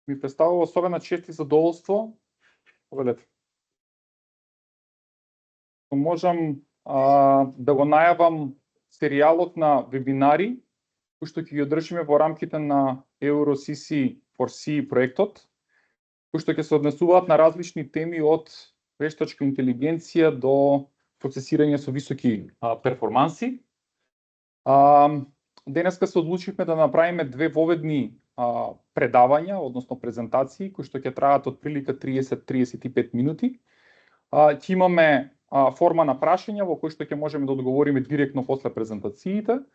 ми представува особена чест и задоволство. Повелете. Можам да го најавам серијалот на вебинари кои што ќе ги одржиме во рамките на EuroCC4C проектот, кои што ќе се однесуваат на различни теми од вештачка интелигенција до процесирање со високи перформанси. Денеска се одлучивме да направиме две воведни предавања, односно презентации, кои што ќе траат од прилика 30-35 минути. Ќе имаме форма на прашања во кои што ќе можеме да одговориме директно после презентациите.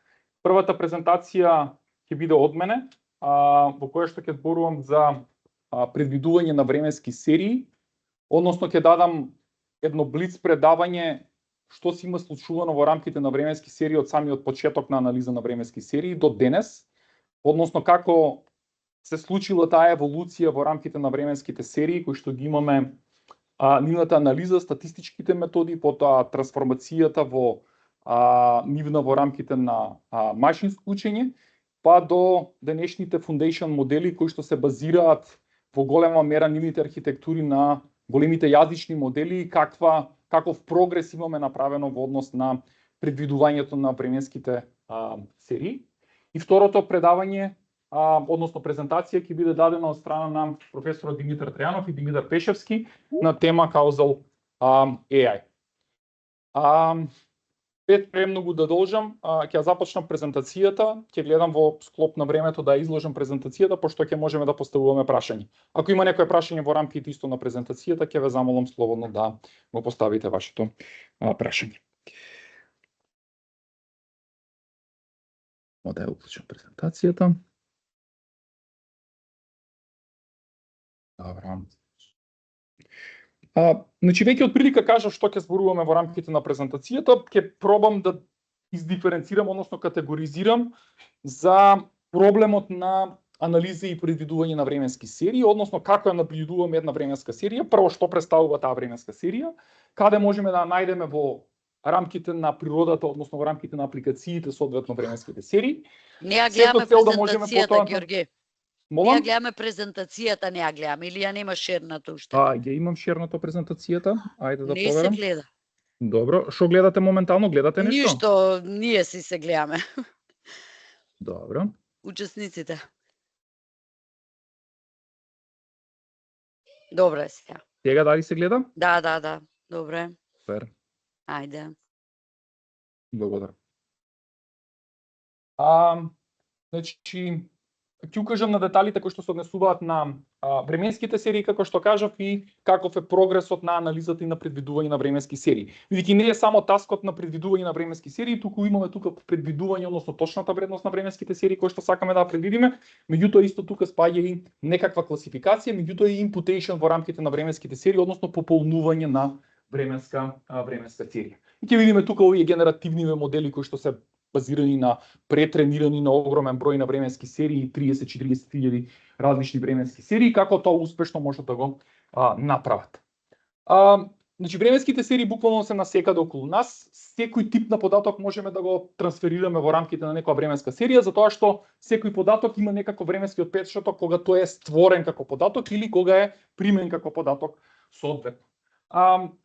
Првата презентација ќе биде од мене, во која што ќе зборувам за предвидување на временски серии, односно ќе дадам едно блиц предавање што се има случувано во рамките на временски серии од самиот почеток на анализа на временски серии до денес, односно како се случила таа еволуција во рамките на временските серии кои што ги имаме нивната анализа, статистичките методи, потоа трансформацијата во нивна во рамките на машинско учење, па до денешните foundation модели кои што се базираат во голема мера нивните архитектури на големите јазични модели и каков прогрес имаме направено во однос на предвидувањето на временските серии. И второто предавање, односно презентација ќе биде дадена од страна на професорот Димитар Тројанов и Димитар Пешевски на тема Causal AI. Без премногу да должам, ќе започнам презентацијата, ќе гледам во склоп на времето да изложам презентацијата, пошто ќе можеме да поставуваме прашања. Ако има некое прашање во рамките исто на презентацијата, ќе ве замолам слободно да го поставите вашето прашање. Да ја уклучам презентацијата. Добро. Значи веќе од прилика кажав што ќе зборуваме во рамките на презентацијата, ќе пробам да издиференцирам, односно категоризирам за проблемот на анализа и предвидување на временски серии, односно како ја предвидуваме една временска серија, прво што представува таа временска серија, каде можеме да најдеме во рамките на природата, односно во рамките на апликациите соодветно временските серии. Не ја гледаме презентацијата, Ѓорѓе. Молам? Не ја гледаме презентацијата, не ја гледаме, или ја нема шерната уште? Ја имам шерната презентацијата. Ајде да проверам. Не се гледа. Добро, што гледате моментално? Гледате нешто? Ништо, ние си се гледаме. Добро. Учесниците. Добро е сега. Сега дали се гледа? Да. Добро е. Супер. Ајде. Благодарам. Значи, ќе укажам на деталите кои што се однесуваат на временските серии, како што кажав, и каков е прогресот на анализата и на предвидување на временски серии. Бидејќи не е само таскот на предвидување на временски серии, туку имаме тука предвидување, односно точната вредност на временските серии кои што сакаме да предвидиме, меѓутоа исто тука спаѓа и некаква класификација, меѓутоа и imputation во рамките на временските серии, односно пополнување на временска серија. И ќе видиме тука овие генеративниве модели кои што се базирани на претренирани на огромен број на временски серии, 30-40 хиљади различни временски серии, како тоа успешно можат да го направат. Значи, временските серии буквално се насекаде околу нас. Секој тип на податок можеме да го трансферираме во рамките на некоја временска серија, затоа што секој податок има некако временски отпечаток кога тој е створен како податок или кога е примен како податок соодветно.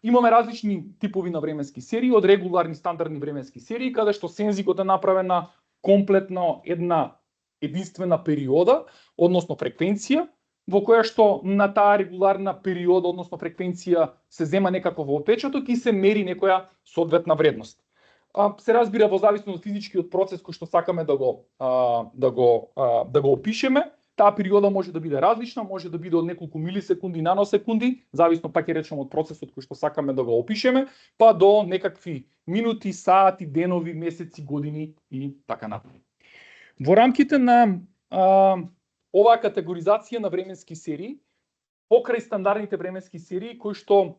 Имаме различни типови на временски серии, од регуларни стандардни временски серии, каде што сензикот е направена комплетно една единствена периода, односно фреквенција, во која што на таа регуларна периода, односно фреквенција, се зема некаков отпечаток и се мери некоја соодветна вредност. Се разбира во зависност од физичкиот процес кој што сакаме да го опишеме. Таа периода може да биде различна, може да биде од неколку милисекунди, наносекунди, зависно пак ќе речеме од процесот кој што сакаме да го опишеме, па до некакви минути, сати, денови, месеци, години и така натаму. Во рамките на оваа категоризација на временски серии, покрај стандардните временски серии кои што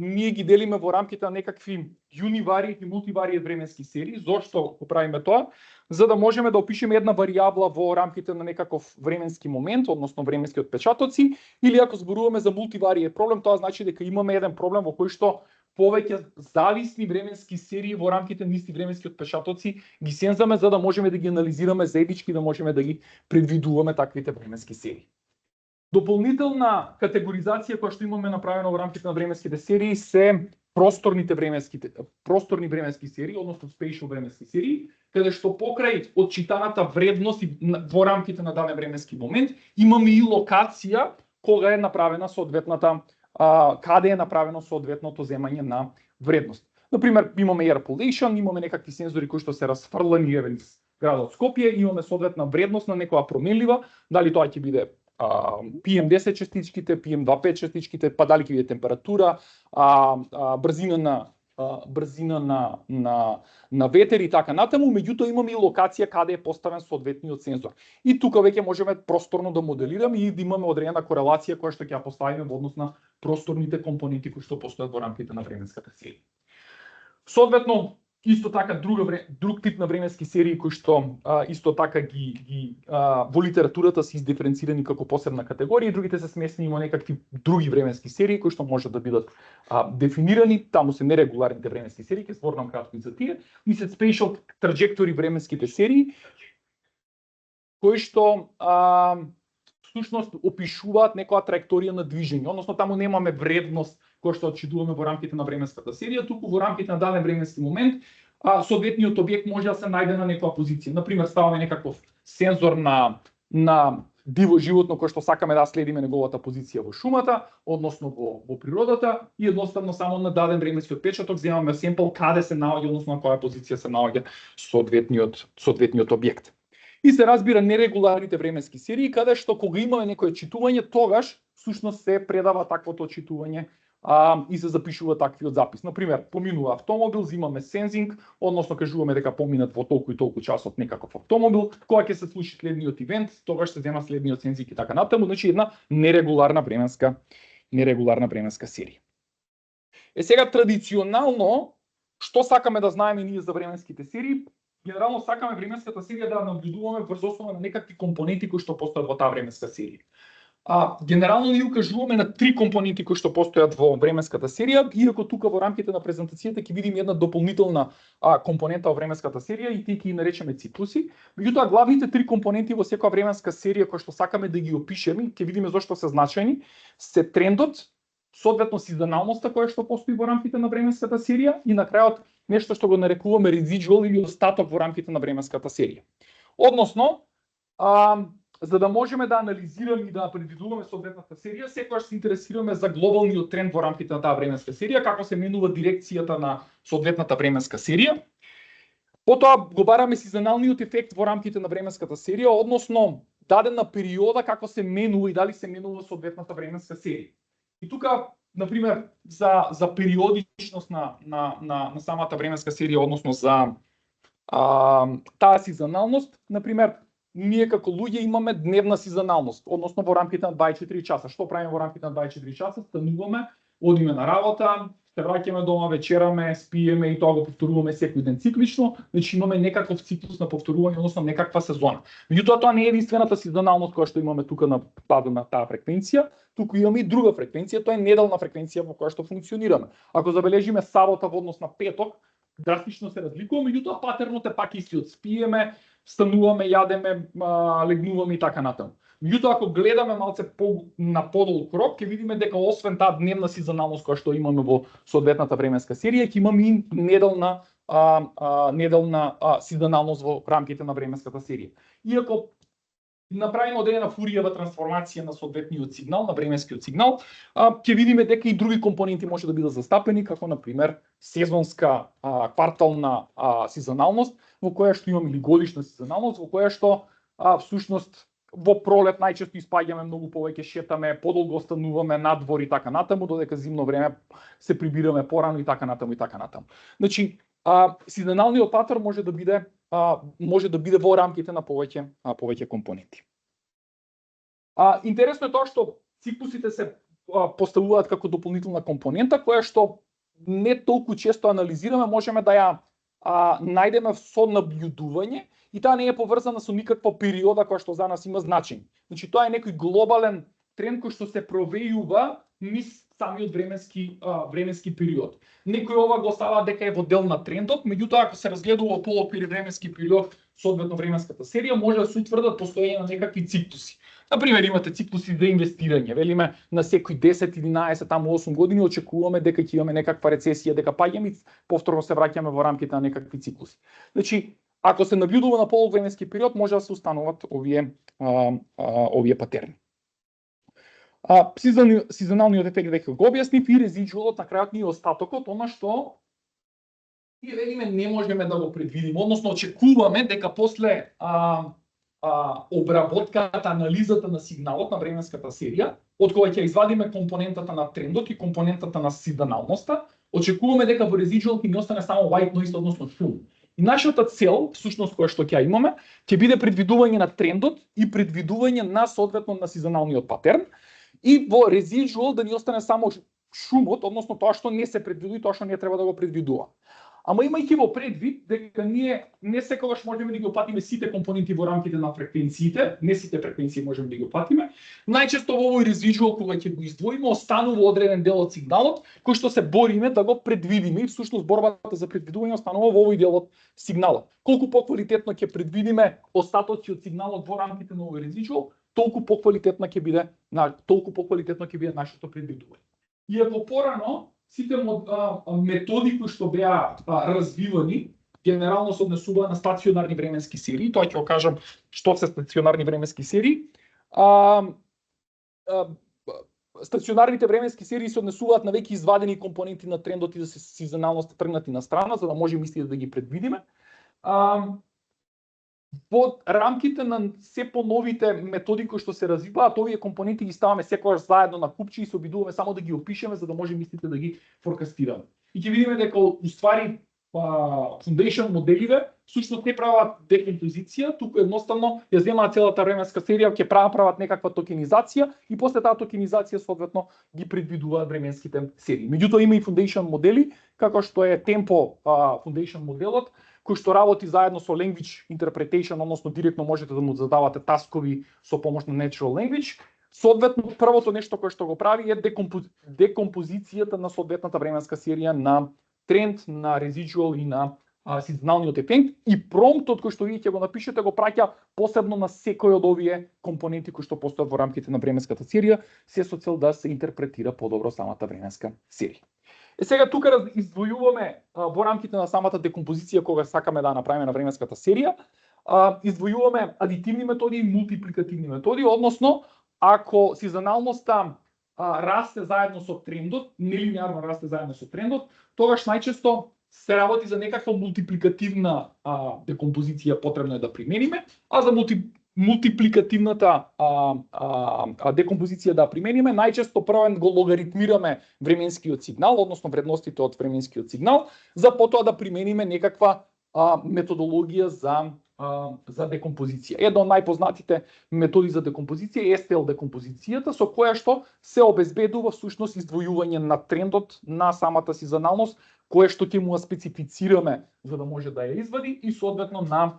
ние ги делиме во рамките на некакви univariate и multivariate временски серии. Зошто го правиме тоа? За да можеме да опишеме една варијабла во рамките на некаков временски момент, односно временски отпечатоци, или ако зборуваме за multivariate проблем, тоа значи дека имаме еден проблем во кој што повеќе зависни временски серии во рамките на исти временски отпечатоци ги сензаме за да можеме да ги анализираме заеднички, да можеме да ги предвидуваме таквите временски серии. Дополнителна категоризација која што имаме направена во рамките на временските серии се просторни временски серии, односно spatial временски серии, каде што покрај отчитаната вредност во рамките на даден временски момент имаме и локација кога е направена соодветната каде е направено соодветното земање на вредност. Например, имаме air pollution, имаме некакви сензори кои што се расфрлани низ градот Скопје, имаме соодветна вредност на некоја променлива, дали тоа ќе биде PM10 частичките, PM25 частичките, па дали ќе биде температура, брзина на ветер и така натаму, меѓутоа имаме и локација каде е поставен соодветниот сензор. И тука веќе можеме просторно да моделираме и да имаме одредена корелација која што ќе ја поставиме во однос на просторните компоненти кои што постојат во рамките на временската серија. Соодветно, исто така друг тип на временски серии кои што исто така во литературата се издиференцирани како посебна категорија и другите се смесени во некакви други временски серии кои што може да бидат дефинирани, таму се нерегуларните временски серии, ќе зборам кратко и за тие, и се spatial trajectory временските серии кои што всушност опишуваат некоја траекторија на движење, односно таму немаме вредност која што отчитуваме во рамките на временската серија, туку во рамките на даден временски момент соодветниот објект може да се најде на некоја позиција. Например, ставаме некаков сензор на диво животно кој што сакаме да следиме неговата позиција во шумата, односно во природата, и едноставно само на даден временски отпечаток земаме семпл каде се наоѓа, односно на која позиција се наоѓа соодветниот објект. И се разбира нерегуларните временски серии, каде што кога имаме некое читување, тогаш всушност се предава таквото читување и се запишува таквиот запис. Например, поминува автомобил, земаме сензинг, односно кажуваме дека поминат во толку и толку часот некаков автомобил, кога ќе се случи следниот ивент, тогаш се зема следниот сензинг и така натаму, значи една нерегуларна временска серија. Сега традиционално што сакаме да знаеме ние за временските серии? Генерално сакаме временската серија да наблюдуваме врз основа на некакви компоненти кои што постојат во таа временска серија. Генерално ние укажуваме на 3 компоненти кои што постојат во временската серија, иако тука во рамките на презентацијата ќе видиме една дополнителна компонента во временската серија и тие ќе ги наречеме циклуси. Меѓутоа главните 3 компоненти во секоја временска серија кои што сакаме да ги опишеме, ќе видиме зошто се значајни, се трендот, соодветно сезоналноста која што постои во рамките на временската серија и на крајот нешто што го нарекуваме residual или остаток во рамките на временската серија. Односно, за да можеме да анализираме и да предвидуваме соодветната серија, секогаш се интересираме за глобалниот тренд во рамките на таа временска серија, како се менува дирекцијата на соодветната временска серија. Потоа го бараме сезоналниот ефект во рамките на временската серија, односно дадена периода како се менува и дали се менува соодветната временска серија. И тука, например, за периодичност на самата временска серија, односно за таа сезоналност, например, ние како луѓе имаме дневна сезоналност, односно во рамките на 24 часа. Што правиме во рамките на 24 часа? Стануваме, одиме на работа, се враќаме дома, вечераме, спиеме и тоа го повторуваме секој ден циклично, значи имаме некаков циклус на повторување, односно некаква сезона. Меѓутоа тоа не е единствената сезоналност која што имаме тука на база на таа фреквенција, туку имаме и друга фреквенција, тоа е неделна фреквенција во која што функционираме. Ако забележиме сабота во однос на петок, драстично се разликува, меѓутоа патернот е пак истиот. Спиеме, стануваме, јадеме, легнуваме и така натаму. Меѓутоа, ако гледаме малце на подолг рок, ќе видиме дека освен таа дневна сезоналност која што имаме во соодветната временска серија, ќе имаме и неделна сезоналност во рамките на временската серија. Иако направиме одредена Фуријева трансформација на соодветниот сигнал, на временскиот сигнал, ќе видиме дека и други компоненти може да бидат застапени, како например сезонска квартална сезоналност, во која што имаме или годишна сезоналност, во која што всушност во пролет најчесто испаѓаме многу повеќе, шетаме, подолго остануваме надвор и така натаму, додека зимно време се прибираме порано и така натаму и така натаму. Значи, сезоналниот паттерн може да биде во рамките на повеќе компоненти. Интересно е тоа што циклусите се поставуваат како дополнителна компонента која што не толку често анализираме, можеме да ја најдеме со наблюдување и таа не е поврзана со никаква периода која што за нас има значење. Значи тоа е некој глобален тренд кој што се провејува низ самиот временски период. Некој ова го става дека е во дел на трендот, меѓутоа ако се разгледува во полоквир временски период, соодветно временската серија, може да се утврдат постоење на некакви циклуси. Например, имате циклуси за инвестирање, велиме на секои 10, 11, таму 8 години очекуваме дека ќе имаме некаква рецесија, дека паѓаме и повторно се враќаме во рамките на некакви циклуси. Значи, ако се набљудува на полувременски период, може да се установат овие патерни. Сезоналниот ефект веќе го објаснив и резидуалот на крајот ни остатокот, она што и велиме не можеме да го предвидиме, односно очекуваме дека после обработката, анализата на сигналот на временската серија, од која ќе извадиме компонентата на трендот и компонентата на сезоналноста, очекуваме дека во резидуал ќе ни остане само white noise, односно шум. И нашата цел, всушност која што ќе имаме, ќе биде предвидување на трендот и предвидување на соодветно на сезоналниот патерн, и во резидуал да ни остане само шумот, односно тоа што не се предвидува и тоа што не треба да го предвидува. Ама имајќи во предвид дека ние не секогаш можеме да ги опатиме сите компоненти во рамките на фреквенциите, не сите фреквенции можеме да ги опатиме, најчесто во овој резидуал кога ќе го издвоиме останува одреден дел од сигналот кој што се бориме да го предвидиме и всушност борбата за предвидување останува во овој дел од сигналот. Колку поквалитетно ќе предвидиме остатоци од сигналот во рамките на овој резидуал, толку поквалитетно ќе биде нашето предвидување. Иако порано сите методи кои што беа развивани генерално се однесува на стационарни временски серии, тоа ќе го кажам што се стационарни временски серии. Стационарните временски серии се однесуваат на веќе извадени компоненти на трендот и да се сезоналноста тргнати на страна, за да можеме исти да ги предвидиме. Во рамките на се поновите методи кои што се развиваат, овие компоненти ги ставаме секогаш заедно на купче и се обидуваме само да ги опишеме за да можеме истите да ги форкастираме. И ќе видиме дека уствари foundation моделиве всушност не прават декомпозиција, туку едноставно ја земаат целата временска серија, ќе прават некаква токенизација и после таа токенизација соодветно ги предвидуваат временските серии. Меѓутоа има и foundation модели, како што е Tempo foundation моделот, кој што работи заедно со language interpretation, односно директно можете да му задавате таскови со помош на natural language. Соодветно, првото нешто кое што го прави е декомпозицијата на соодветната временска серија на тренд, на резидуал и на сезоналниот ефект и промптот кој што вие ќе го напишете го праќа посебно на секој од овие компоненти кои што постојат во рамките на временската серија, се со цел да се интерпретира подобро самата временска серија. Сега тука издвојуваме во рамките на самата декомпозиција кога сакаме да направиме на временската серија, издвојуваме адитивни методи и мултипликативни методи, односно ако сезоналноста расте заедно со трендот, нелинеарно расте заедно со трендот, тогаш најчесто се работи за некаква мултипликативна декомпозиција потребно е да примениме, а за мултипликативната декомпозиција да примениме, најчесто прво го логаритмираме временскиот сигнал, односно вредностите од временскиот сигнал, за потоа да примениме некаква методологија за декомпозиција. Една од најпознатите методи за декомпозиција е STL декомпозицијата, со која што се обезбедува всушност издвојување на трендот на самата сезоналност, кое што ќе му специфицираме за да може да ја извади и соодветно на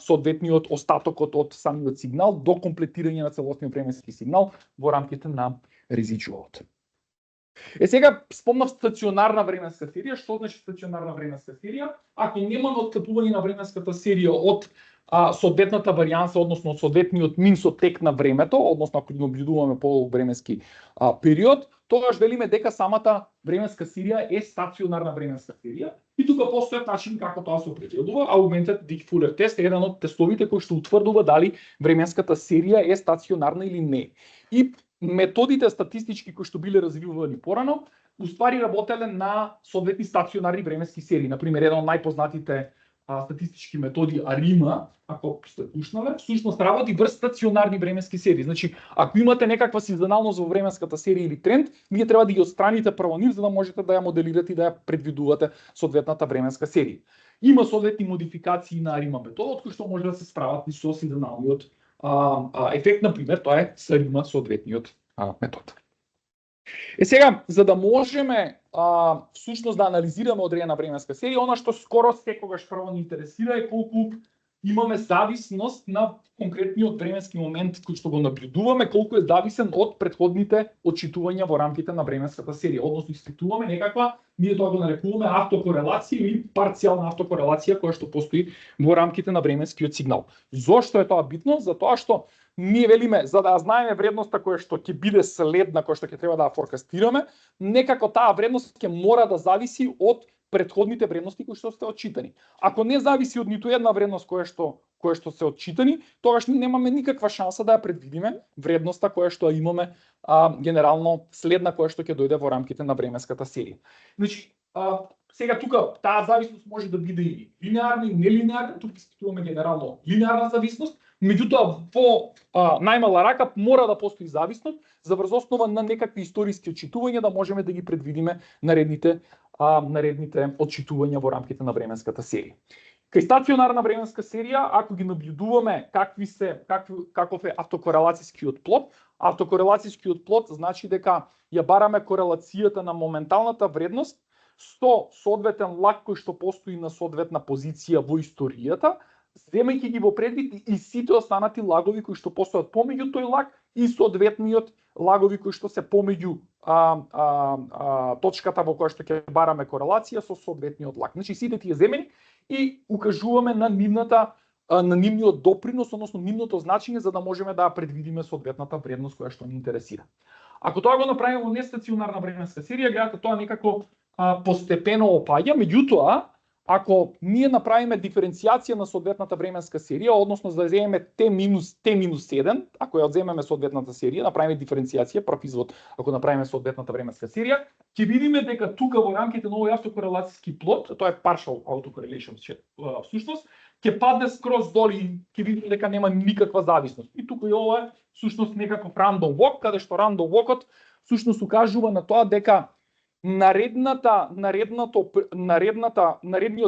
соодветниот остатокот од самиот сигнал до комплетирање на целосниот временски сигнал во рамките на резидуалот. Сега спомнав стационарна временска серија. Што значи стационарна временска серија? Ако немаме откапување на временската серија од соодветната варијанса, односно од соодветниот мин со тек на времето, односно ако наблюдуваме полувременски период, тогаш велиме дека самата временска серија е стационарна временска серија. И тука постојат начини како тоа се определува. Augmented Dickfuller тест е еден од тестовите кои што утврдува дали временската серија е стационарна или не. И методите статистички кои што биле развивани порано, уствари работеле на соодветни стационарни временски серии. Например, еден од најпознатите статистички методи ARIMA, ако сте слушнале, всушност работи врз стационарни временски серии. Значи, ако имате некаква сезоналност во временската серија или тренд, вие треба да ги отстраните прво нив за да можете да ја моделирате и да ја предвидувате соодветната временска серија. Има соодветни модификации на ARIMA методот кои што може да се справат и со сезоналниот ефект, например, тоа е SARIMA соодветниот метод. Сега, за да можеме всушност да анализираме одредена временска серија, она што скоро секогаш прво ни интересира е колку имаме зависност на конкретниот временски момент кој што го наблюдуваме, колку е зависен од претходните отчитувања во рамките на временската серија, односно испитуваме некаква, ние тоа го нарекуваме автокорелација или парцијална автокорелација која што постои во рамките на временскиот сигнал. Зошто е тоа битно? Затоа што ние велиме за да знаеме вредноста која што ќе биде следна, која што ќе треба да ја форкастираме, некако таа вредност ќе мора да зависи од претходните вредности кои што сте отчитани. Ако не зависи од ниту една вредност која што се отчитани, тогаш ние немаме никаква шанса да ја предвидиме вредноста која што имаме генерално следна која што ќе дојде во рамките на временската серија. Значи, сега тука таа зависност може да биде и линеарна и нелинеарна, тука испитуваме генерално линеарна зависност, меѓутоа во најмала рака мора да постои зависност за врз основа на некакви историски отчитувања да можеме да ги предвидиме наредните отчитувања во рамките на временската серија. Кај стационарна временска серија, ако ги наблюдуваме каков е автокорелацијскиот плод, автокорелацијскиот плод значи дека ја бараме корелацијата на моменталната вредност со соодветен лаг кој што постои на соодветна позиција во историјата, земајќи ги во предвид и сите останати лагови кои што постојат помеѓу тој лаг и соодветниот лагови кои што се помеѓу точката во која што ќе бараме корелација со соодветниот лаг. Значи сите тие земени и укажуваме на нивниот допринос, односно нивното значење за да можеме да предвидиме соодветната вредност која што ни интересира. Ако тоа го направиме во нестационарна временска серија, гледате тоа некако постепено опаѓа, меѓутоа ако ние направиме диференцијација на соодветната временска серија, односно за да земеме T-1, ако ја одземеме соодветната серија, направиме диференцијација, прв извод, ако направиме соодветната временска серија, ќе видиме дека тука во рамките на овој автокорелацијски плод, тоа е partial autocorrelation всушност, ќе падне скроз доли и ќе видиме дека нема никаква зависност. И тука и ова е всушност некаков random walk, каде што random walkот всушност укажува на тоа дека наредниот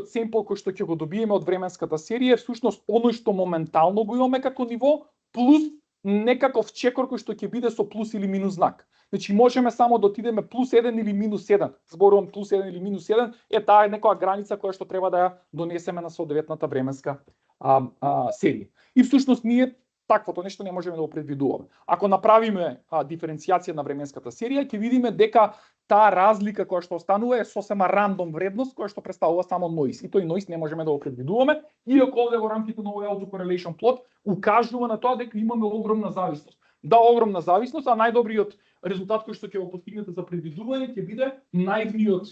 семпл кој што ќе го добиеме од временската серија е всушност оној што моментално го имаме како ниво, плюс некаков чекор кој што ќе биде со плюс или минус знак. Значи можеме само да отидеме плюс 1 или минус 1. Зборувам плюс 1 или минус 1, таа е некоја граница која што треба да ја донесеме на соодветната временска серија. И всушност ние таквото нешто не можеме да го предвидуваме. Ако направиме диференцијација на временската серија, ќе видиме дека таа разлика која што останува е сосема рандом вредност која што представува само ноиз. И тој ноиз не можеме да го предвидуваме, иако овде во рамките на овој autocorrelation плод укажува на тоа дека имаме огромна зависност. Да, огромна зависност, а најдобриот резултат кој што ќе го постигнете за предвидување ќе биде наивниот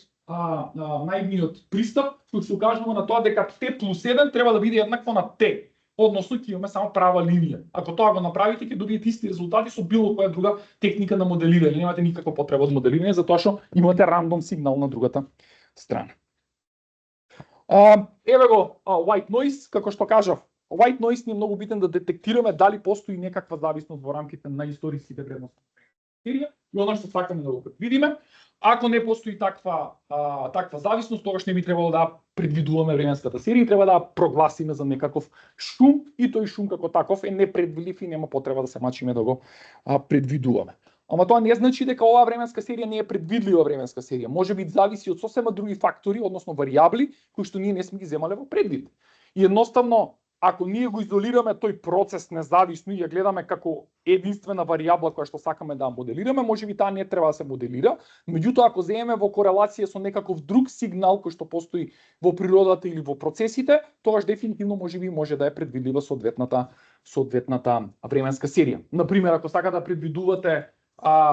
пристап кој се укажува на тоа дека T плюс 1 треба да биде еднакво на T. Односно ќе имаме само права линија. Ако тоа го направите, ќе добиете исти резултати со било која друга техника на моделирање. Немате никаква потреба од моделирање затоа што имате рандом сигнал на другата страна. Еве го white noise, како што кажав, white noise ни е многу битен да детектираме дали постои некаква зависност во рамките на историските вредности и она што сакаме да го предвидиме. Ако не постои таква зависност, тогаш не би требало да предвидуваме временската серија и треба да прогласиме за некаков шум и тој шум како таков е непредвидлив и нема потреба да се мачиме да го предвидуваме. Ама тоа не значи дека оваа временска серија не е предвидлива временска серија. Можеби зависи од сосема други фактори, односно варијабли кои што ние не сме ги земале во предвид. И едноставно ако ние го изолираме тој процес независно и ја гледаме како единствена варијабла која што сакаме да моделираме, можеби таа не треба да се моделира, меѓутоа ако земеме во корелација со некаков друг сигнал кој што постои во природата или во процесите, тогаш дефинитивно можеби може да е предвидлива соодветната временска серија. Например, ако сакате да предвидувате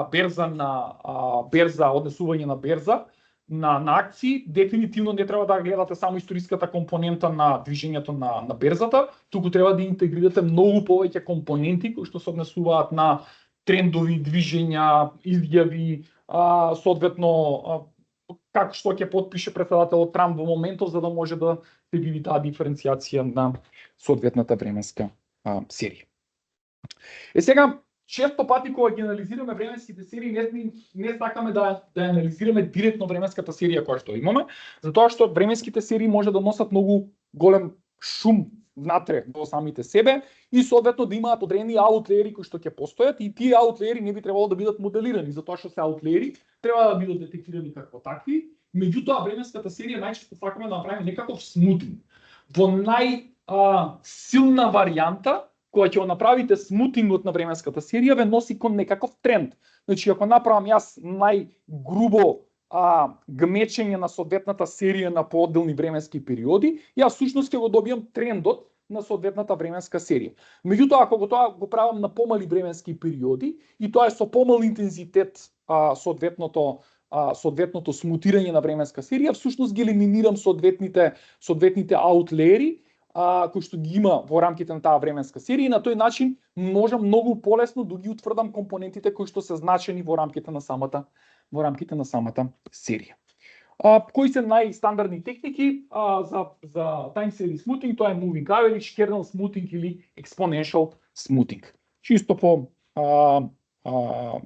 берза, однесување на берза, на акции, дефинитивно не треба да гледате само историската компонента на движењето на берзата, туку треба да интегрирате многу повеќе компоненти кои што се однесуваат на трендови, движења, изјави, соодветно како што ќе потпише претседателот Трамп во моментов за да може да се види таа диференцијација на соодветната временска серија. Сега често пати кога ги анализираме временските серии не сакаме да анализираме директно временската серија која што имаме, затоа што временските серии може да носат многу голем шум внатре во самите себе и соодветно да имаат одредени аутлери кои што ќе постојат и тие аутлери не би требало да бидат моделирани затоа што се аутлери, треба да бидат детектирани како такви. Меѓутоа временската серија најчесто сакаме да направиме некаков смутинг. Во најсилна варијанта која ќе го направите смутингот на временската серија, ве носи кон некаков тренд. Значи, ако направам јас најгрубо гмечење на соодветната серија на поодделни временски периоди, јас всушност ќе го добијам трендот на соодветната временска серија. Меѓутоа, ако тоа го правам на помали временски периоди и тоа е со помал интензитет соодветното смутирање на временска серија, всушност ги елиминирам соодветните аутлери кои што ги има во рамките на таа временска серија и на тој начин можам многу полесно да ги утврдам компонентите кои што се значени во рамките на самата серија. Кои се најстандардни техники за time series smoothing? Тоа е moving average, kernel smoothing или exponential smoothing. Чисто по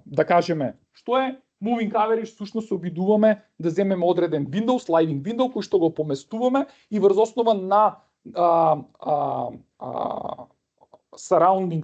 да кажеме што е moving average, всушност се обидуваме да земеме одреден window, sliding window кој што го поместуваме и врз основа на surrounding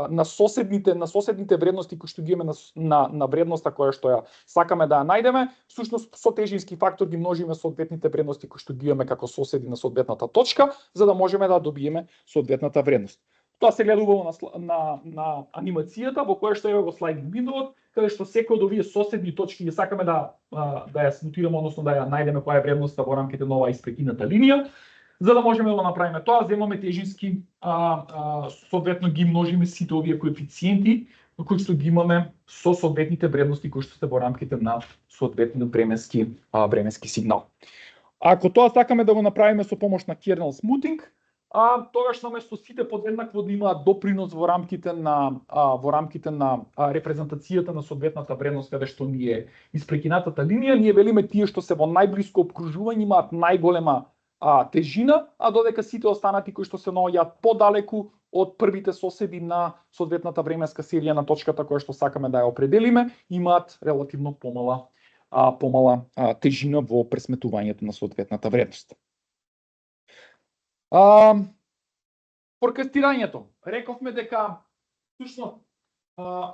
на соседните вредности кои што ги имаме на вредноста која што ја сакаме да ја најдеме, всушност со тежински фактор ги множиме соодветните вредности кои што ги имаме како соседи на соодветната точка, за да можеме да добиеме соодветната вредност. Тоа се гледа убаво на анимацијата во која што е во sliding window, каде што секој од овие соседни точки ги сакаме да ја смутираме, односно да ја најдеме која е вредноста во рамките на оваа испрекината линија. За да можеме да го направиме тоа, земаме тежински, соодветно ги множиме сите овие коефициенти кои што ги имаме со соодветните вредности кои што се во рамките на соодветниот временски сигнал. Ако тоа сакаме да го направиме со помош на kernel smoothing, тогаш наместо сите подеднакво да имаат допринос во рамките на репрезентацијата на соодветната вредност каде што ни е испрекинатата линија, ние велиме тие што се во најблиско опкружување имаат најголема тежина, а додека сите останати кои што се наоѓаат подалеку од првите соседи на соодветната временска серија на точката која што сакаме да ја определиме, имаат релативно помала тежина во пресметувањето на соодветната вредност. Форкастирањето. Рековме дека всушност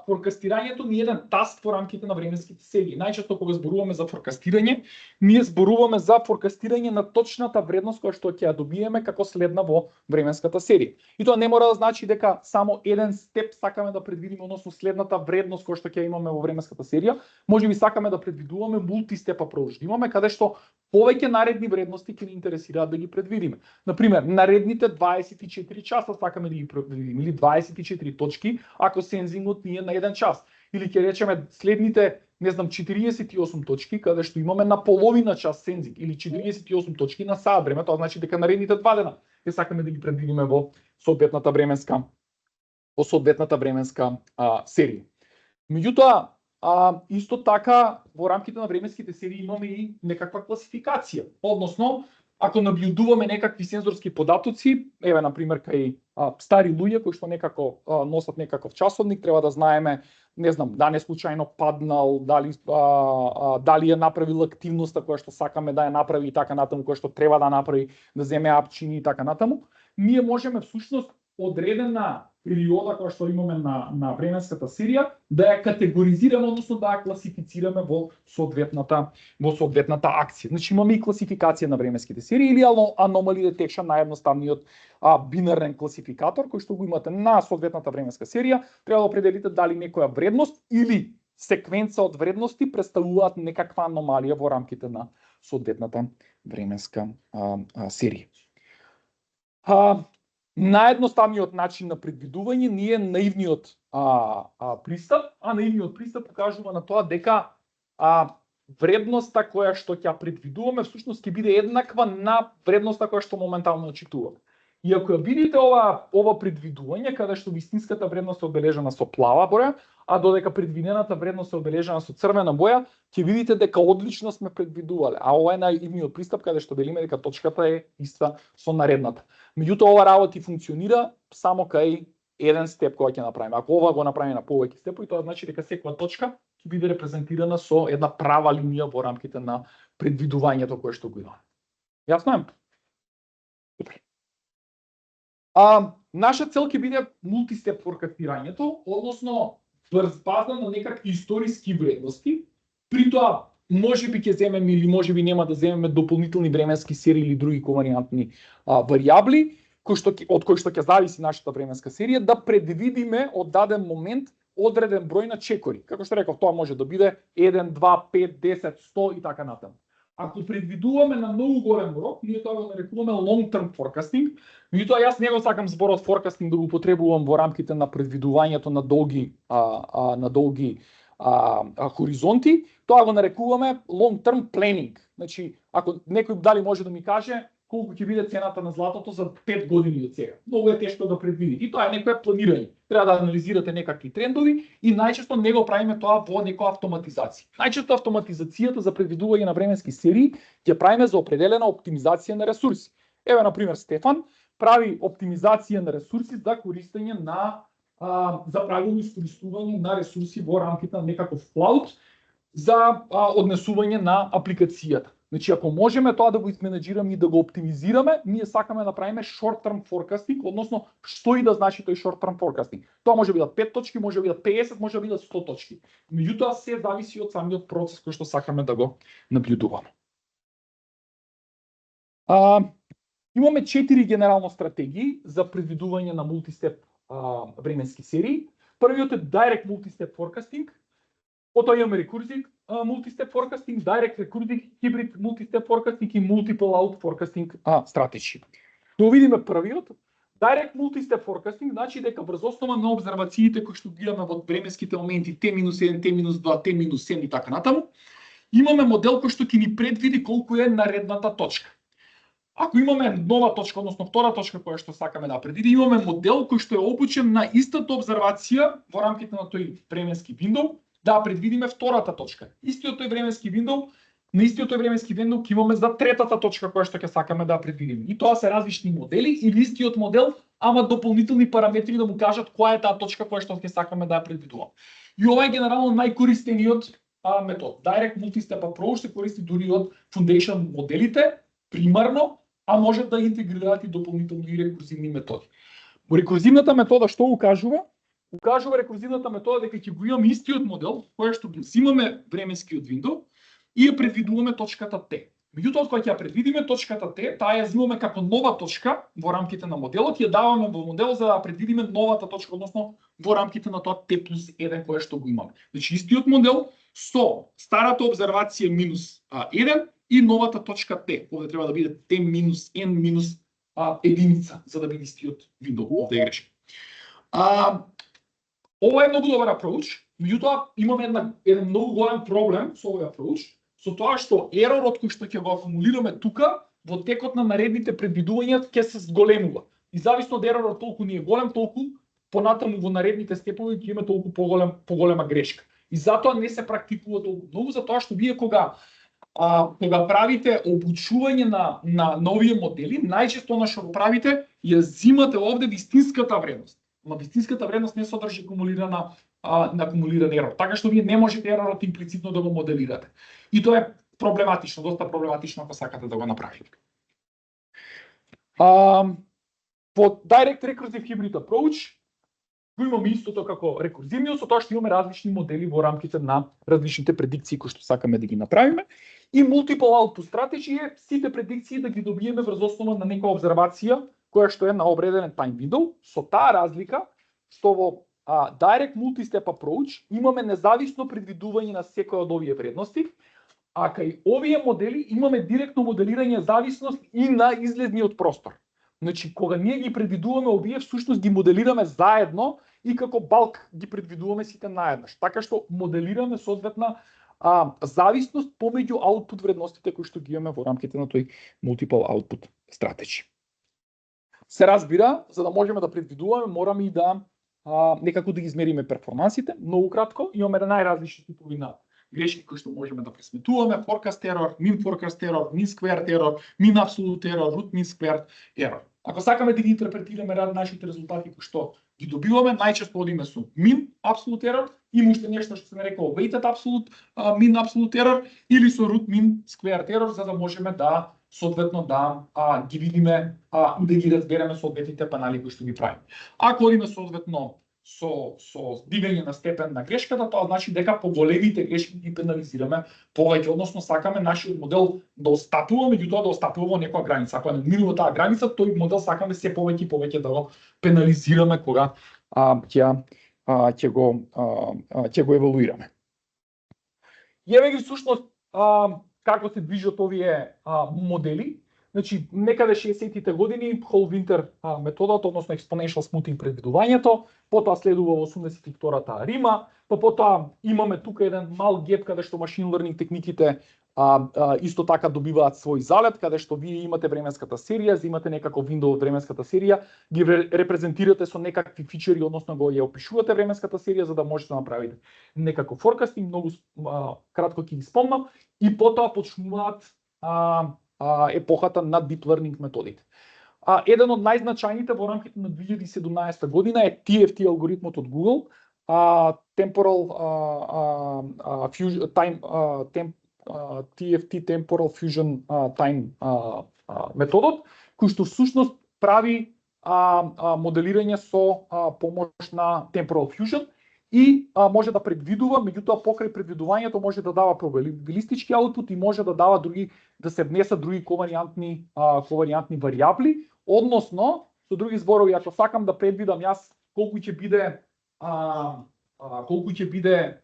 форкастирањето не е еден таст во рамките на временските серии. Најчесто кога зборуваме за форкастирање, ние зборуваме за форкастирање на точната вредност која што ќе ја добиеме како следна во временската серија. И тоа не мора да значи дека само еден степ сакаме да предвидиме, односно следната вредност која што ќе имаме во временската серија, можеби сакаме да предвидуваме мултистеп approach. Имаме каде што повеќе наредни вредности ќе ни интересираат да ги предвидиме. Например, наредните 24 часа сакаме да ги предвидиме или 24 точки ако сензингот ни е на 1 час. Или ќе речеме следните, 48 точки каде што имаме на половина час сензинг или 48 точки на саат време, тоа значи дека наредните 2 дена ќе сакаме да ги предвидиме во соодветната временска серија. Меѓутоа, исто така во рамките на временските серии имаме и некаква класификација. Односно, ако набљудуваме некакви сензорски податоци, еве на пример кај стари луѓе кои што некако носат некаков часовник, треба да знаеме, дали случајно паднал, дали е направил активноста која што сакаме да ја направи и така натаму, која што треба да направи, да земе апчини и така натаму. Ние можеме всушност одредена периода која што имаме на временската серија да ја категоризираме, односно да ја класифицираме во соодветната акција. Значи имаме и класификација на временските серии или anomaly detection, наједноставниот бинарен класификатор кој што го имате на соодветната временска серија, треба да определите дали некоја вредност или секвенца од вредности представуваат некаква аномалија во рамките на соодветната временска серија. Наједноставниот начин на предвидување не е наивниот пристап, а наивниот пристап покажува на тоа дека вредноста која што ќе предвидуваме всушност ќе биде еднаква на вредноста која што моментално очитуваме. И ако ја видите ова предвидување каде што вистинската вредност е одбележана со плава боја, а додека предвидената вредност е одбележана со црвена боја, ќе видите дека одлично сме предвидувале. А ова е наивниот пристап каде што велиме дека точката е иста со наредната. Меѓутоа ова работа функционира само кај еден степ кој ќе направиме. Ако ова го направиме на повеќе степови, тоа значи дека секоја точка ќе биде репрезентирана со една права линија во рамките на предвидувањето кое што го имаме. Јасно е? Добре. Наша цел ќе биде мултистеп форкастирањето, односно врз база на некакви историски вредности. При тоа можеби ќе земеме или можеби нема да земеме дополнителни временски серии или други коваријантни варијабли, од кои што ќе зависи нашата временска серија, да предвидиме од даден момент одреден број на чекори. Како што реков, тоа може да биде 1, 2, 5, 10, 100 и така натаму. ако предвидуваме на многу голем рок, ние тоа го нарекуваме long term forecasting. Меѓутоа јас не го сакам зборот forecasting да го употребувам во рамките на предвидувањето на долги хоризонти, тоа го нарекуваме long term planning. Значи, ако некој дали може да ми каже колку ќе биде цената на златото за 5 години од сега. Многу е тешко да предвидите. И тоа е некое планирање. Треба да анализирате некакви трендови и најчесто не го правиме тоа во некоја автоматизација. Најчесто автоматизацијата за предвидување на временски серии ќе правиме за определена оптимизација на ресурси. Еве на пример Стефан прави оптимизација на ресурси за користење на за правилно искористување на ресурси во рамките на некаков клауд за однесување на апликацијата. Значи, ако можеме тоа да го изменеджираме и да го оптимизираме, ние сакаме да правиме short-term forecasting, односно што и да значи тој short-term forecasting. Тоа може да бидат 5 точки, може да бидат 50, може да бидат 100 точки. Меѓутоа се зависи од самиот процес кој што сакаме да го наблюдуваме. Имаме 4 генерално стратегии за предвидување на мултистеп временски серии. Првиот е Direct Multi-Step Forecasting, потоа имаме Recursive Multi-Step Forecasting, Direct Recursive Hybrid Multi-Step Forecasting и Multiple Out Forecasting Strategy. Да видиме првиот. Direct Multi-Step Forecasting значи дека врз основа на обзервациите кои што ги имаме во временските моменти T-1, T-2, T-7 и така натаму, имаме модел кој што ќе ни предвиди колку е наредната точка. Ако имаме нова точка, односно втора точка која што сакаме да предвидиме, имаме модел кој што е обучен на истата обзервација во рамките на тој временски виндоу, да предвидиме втората точка. Истиот тој временски виндоу, на истиот тој временски виндоу ќе имаме за третата точка која што ќе сакаме да предвидиме. И тоа се различни модели или истиот модел, ама дополнителни параметри да му кажат која е таа точка која што ќе сакаме да предвидуваме. И ова е генерално најкористениот метод. Direct Multi-Step Approach се користи дури од Foundation моделите, примарно, а може да интегрираат и дополнителни рекурзивни методи. Рекурзивната метода што укажува? Укажува рекурзивната метода дека ќе го имаме истиот модел, кој што го взимаме временскиот виндоу и ја предвидуваме точката Т. Меѓутоа, кога ќе ја предвидиме точката Т, таа ја взимаме како нова точка во рамките на моделот и ја даваме во модел за да предвидиме новата точка, односно во рамките на тоа T+1 кое што го имаме. Значи истиот модел со старата обзервација минус 1 и новата точка Т, овде треба да биде T-N- единица, за да биде истиот виндоу, овде е грешка. Ова е многу добар approach, меѓутоа имаме еден многу голем проблем со овој approach, со тоа што еророт кој што ќе го акумулираме тука во текот на наредните предвидувања ќе се зголемува. И зависно од еророт толку ни е голем, толку понатаму во наредните степови ќе има толку поголема грешка. И затоа не се практикува толку многу, затоа што вие кога правите обучување на овие модели, најчесто она што правите ја зимате овде вистинската вредност. Ама вистинската вредност не содржи акумулиран ерор. Така што вие не можете еророт имплицитно да го моделирате. И тоа е проблематично, доста проблематично ако сакате да го направите. Во Direct Recursive Hybrid Approach го имаме истото како рекурзивниот, со тоа што имаме различни модели во рамките на различните предикции кои што сакаме да ги направиме. И Multiple Output Strategy е сите предикции да ги добиеме врз основа на некоја обзервација која што е на одреден time window, со таа разлика што во Direct Multi-Step Approach имаме независно предвидување на секоја од овие вредности, а кај овие модели имаме директно моделирање зависност и на излезниот простор. Значи, кога ние ги предвидуваме овие, всушност ги моделираме заедно и како балк ги предвидуваме сите наеднаш. Така што моделираме соодветна зависност помеѓу output вредностите кои што ги имаме во рамките на тој Multiple Output Strategy. Се разбира, за да можеме да предвидуваме, мораме и да некако да ги измериме перформансите. Многу кратко, имаме најразлични типови на грешки кои што можеме да пресметуваме: forecast error, mean forecast error, mean squared error, mean absolute error, root mean squared error. Ако сакаме да ги интерпретираме нашите резултати кои што ги добиваме, најчесто одиме со mean absolute error, има уште нешто што се нарекува weighted absolute mean absolute error или со root mean squared error, за да можеме да соодветно да ги видиме и да ги разбереме соодветните панели кои што ги правиме. Ако одиме соодветно со дигање на степен на грешката, тоа значи дека поголемите грешки ги пенализираме повеќе, односно сакаме нашиот модел да остапува, меѓутоа да остапува во некоја граница. Ако надминува таа граница, тој модел сакаме се повеќе и повеќе да го пенализираме кога ќе го евалуираме. Еве ги всушност како се движат овие модели. Значи, некаде 60-тите години whole winter методата, односно exponential smoothing предвидувањето, потоа следува во 82-та Рима, па потоа имаме тука еден мал геп каде што machine learning техниките исто така добиваат свој залет, каде што вие имате временската серија, имате некаков window од временската серија, ги репрезентирате со некакви фичери, односно го ја опишувате временската серија за да можете да направите некаков forecasting, многу кратко ќе ги спомнам, и потоа почнуваат епохата на deep learning методите. Еден од најзначајните во рамките на 2017 година е TFT алгоритмот од Google, TFT Temporal Fusion Time методот, кој што всушност прави моделирање со помош на Temporal Fusion и може да предвидува, меѓутоа покрај предвидувањето може да дава probabilistički output и може да дава други, да се внесат други коваријантни варијабли, односно со други зборови, ако сакам да предвидам јас колку ќе биде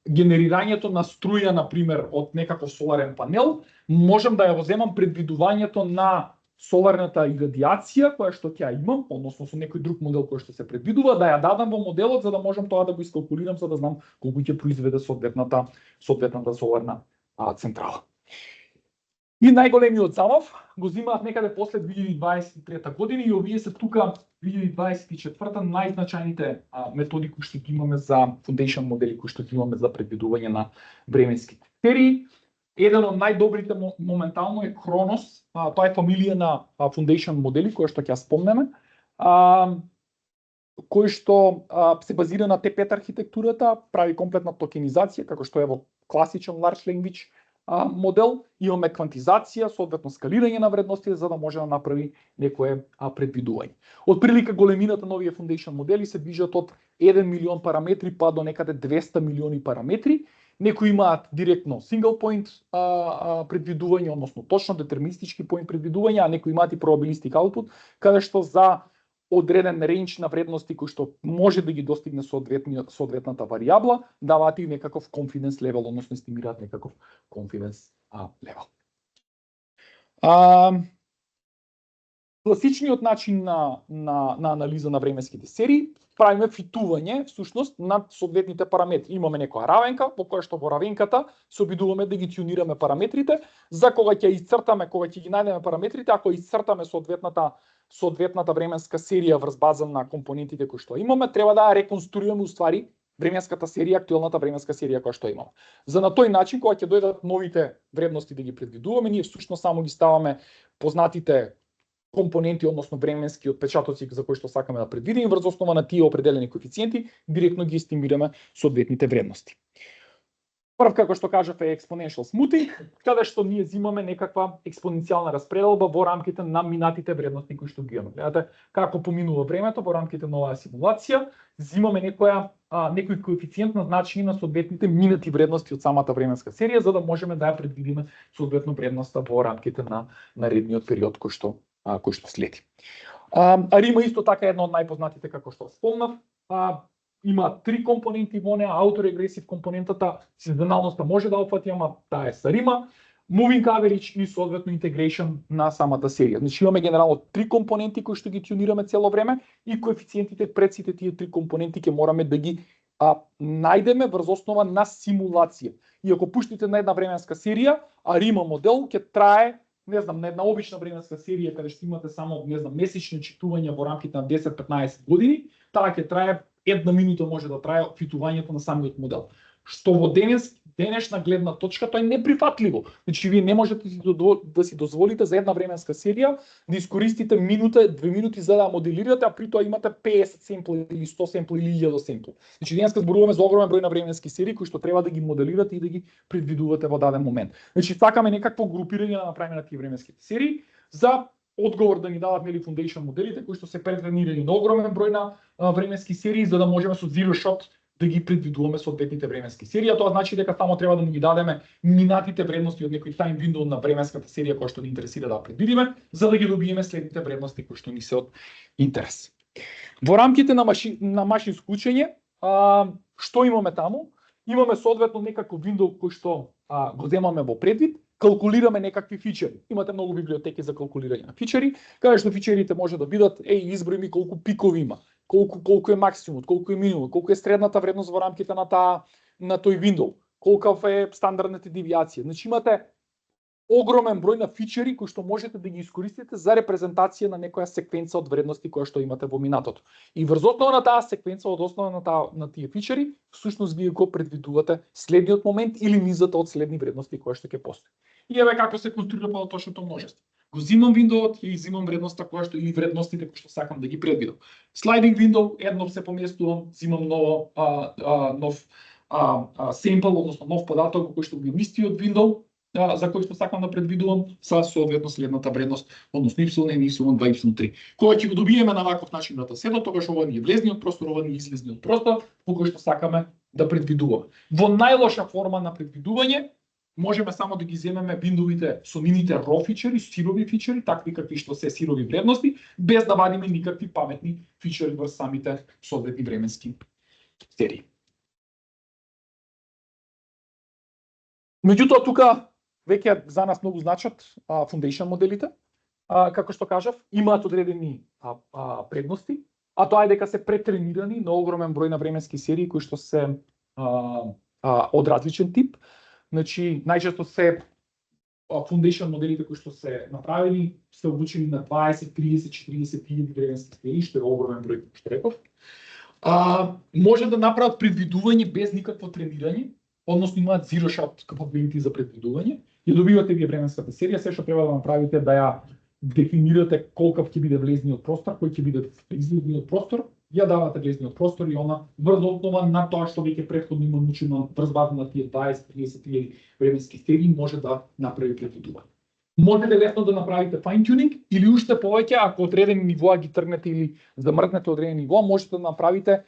генерирањето на струја, на пример, од некаков соларен панел, можам да ја воземам предвидувањето на соларната ирадиација која што ќе ја имам, односно со некој друг модел кој што се предвидува, да ја дадам во моделот за да можам тоа да го искалкулирам за да знам колку ќе произведе соодветната соларна централа. И најголемиот замав го земаат некаде после 2023 година и овие се тука 2024 најзначајните методи кои што ги имаме за foundation модели кои што ги имаме за предвидување на временските серии. Еден од најдобрите моментално е Хронос, тоа е фамилија на foundation модели кои што ќе ја спомнеме, кој што се базира на T5 архитектурата, прави комплетна токенизација како што е во класичен large language модел, имаме квантизација, соодветно скалирање на вредности за да може да направи некое предвидување. Од прилика големината на овие foundation модели се движат од 1 милион параметри па до некаде 200 милиони параметри. Некои имаат директно single point предвидување, односно точно детерминистички point предвидување, а некои имаат и probabilistic output, каде што за одреден рейндж на вредности кои што може да ги достигне соодветната варијабла, даваат и некаков confidence level, односно естимираат некаков confidence level. Класичниот начин на анализа на временските серии, правиме фитување всушност на соодветните параметри. Имаме некоја равенка, во која што во равенката се обидуваме да ги тюнираме параметрите, за кога ќе исцртаме, кога ќе ги најдеме параметрите, ако исцртаме соодветната временска серија врз база на компонентите кои што имаме, треба да ја реконструираме уствари временската серија, актуелната временска серија која што имаме. За на тој начин, кога ќе дојдат новите вредности да ги предвидуваме, ние всушност само ги ставаме познатите компоненти, односно временски отпечатоци за кои што сакаме да предвидиме, врз основа на тие определени коефициенти, директно ги естимираме соодветните вредности. Прв, како што кажав, е exponential smoothing, каде што ние земаме некаква експоненцијална распределба во рамките на минатите вредности кои што ги имаме. Гледате како поминува времето во рамките на оваа симулација, земаме некој коефициент назначени на соодветните минати вредности од самата временска серија за да можеме да ја предвидиме соодветно вредноста во рамките на наредниот период кој што следи. Рима исто така една од најпознатите, како што спомнав, има три компоненти во неа, autorегресив компонентата, сезоналноста може да опфати, ама таа е са Рима, moving average и соодветно integration на самата серија. Значи имаме генерално три компоненти кои што ги тюнираме цело време и коефициентите пред сите тие три компоненти ќе мораме да ги најдеме врз основа на симулација. И ако пуштите на една временска серија, а Рима модел ќе трае, не знам, на една обична временска серија каде што имате само, не знам, месечни читувања во рамките на 10-15 години, таа ќе трае една минута може да трае фитувањето на самиот модел. Што во денешна гледна точка тоа е неприфатливо. Значи вие не можете да си дозволите за една временска серија да искористите минута, 2 минути за да моделирате, а при тоа имате 50 семпли или 100 семпли или 1000 семпли. Значи денеска зборуваме за огромен број на временски серии кои што треба да ги моделирате и да ги предвидувате во даден момент. Значи сакаме некакво групирање да направиме на тие временските серии за одговор да ни дадат нели foundation моделите кои што се претренирани на огромен број на временски серии за да можеме со zero shot да ги предвидуваме соодветните временски серии. Тоа значи дека само треба да му ги дадеме минатите вредности од некој time window на временската серија која што ни интересира да предвидиме, за да ги добиеме следните вредности кои што ни се од интерес. Во рамките на машинско учење, што имаме таму? имаме соодветно некаков window кој што го земаме во предвид, калкулираме некакви фичери. Имате многу библиотеки за калкулирање на фичери, каде што фичерите може да бидат, изброи ми колку пикови има, колку е максимумот, колку е минимумот, колку е средната вредност во рамките на тој window, колкав е стандардната девијација. Значи имате огромен број на фичери кои што можете да ги искористите за репрезентација на некоја секвенца од вредности која што имате во минатото. И врз основа на таа секвенца, од основа на тие фичери, всушност вие го предвидувате следниот момент или низата од следни вредности која што ќе постои. И еве како се конструира точното множество. Го зимам виндоот и зимам вредноста која што или вредностите кои што сакам да ги предвидам. Sliding window, едно се поместувам, зимам нов семпл, односно нов податок кој што го истиот window за кој што сакам да предвидувам со соодветно следната вредност, односно y1, y2, y3. Кога ќе го добиеме на ваков начин датасетот, тогаш ова ни е влезниот простор, ова ни е излезниот простор, во кој што сакаме да предвидуваме. Во најлоша форма на предвидување можеме само да ги земеме виндовите со нивните raw фичери, сирови фичери, такви какви што се сирови вредности, без да вадиме никакви паметни фичери во самите соодветни временски серии. Меѓутоа тука веќе за нас многу значат foundation моделите, како што кажав, имаат одредени предности, а тоа е дека се претренирани на огромен број на временски серии кои што се од различен тип. Значи, најчесто се foundation моделите кои што се направени се обучени на 20, 30, 40 000 временски серии, што е огромен број, што реков. Може да направат предвидување без никакво тренирање, односно имаат zero shot capability за предвидување. Ја добивате вие временската серија, се што треба да направите да ја дефинирате колкав ќе биде влезниот простор, кој ќе биде излезниот простор, ја давате влезниот простор и она врз основа на тоа што веќе претходно има научено врз база на тие 20-30 временски серии може да направи предвидување. Можете лесно да направите fine tuning или уште повеќе ако одредени нивоа ги тргнете или замркнете одредени нивоа, можете да направите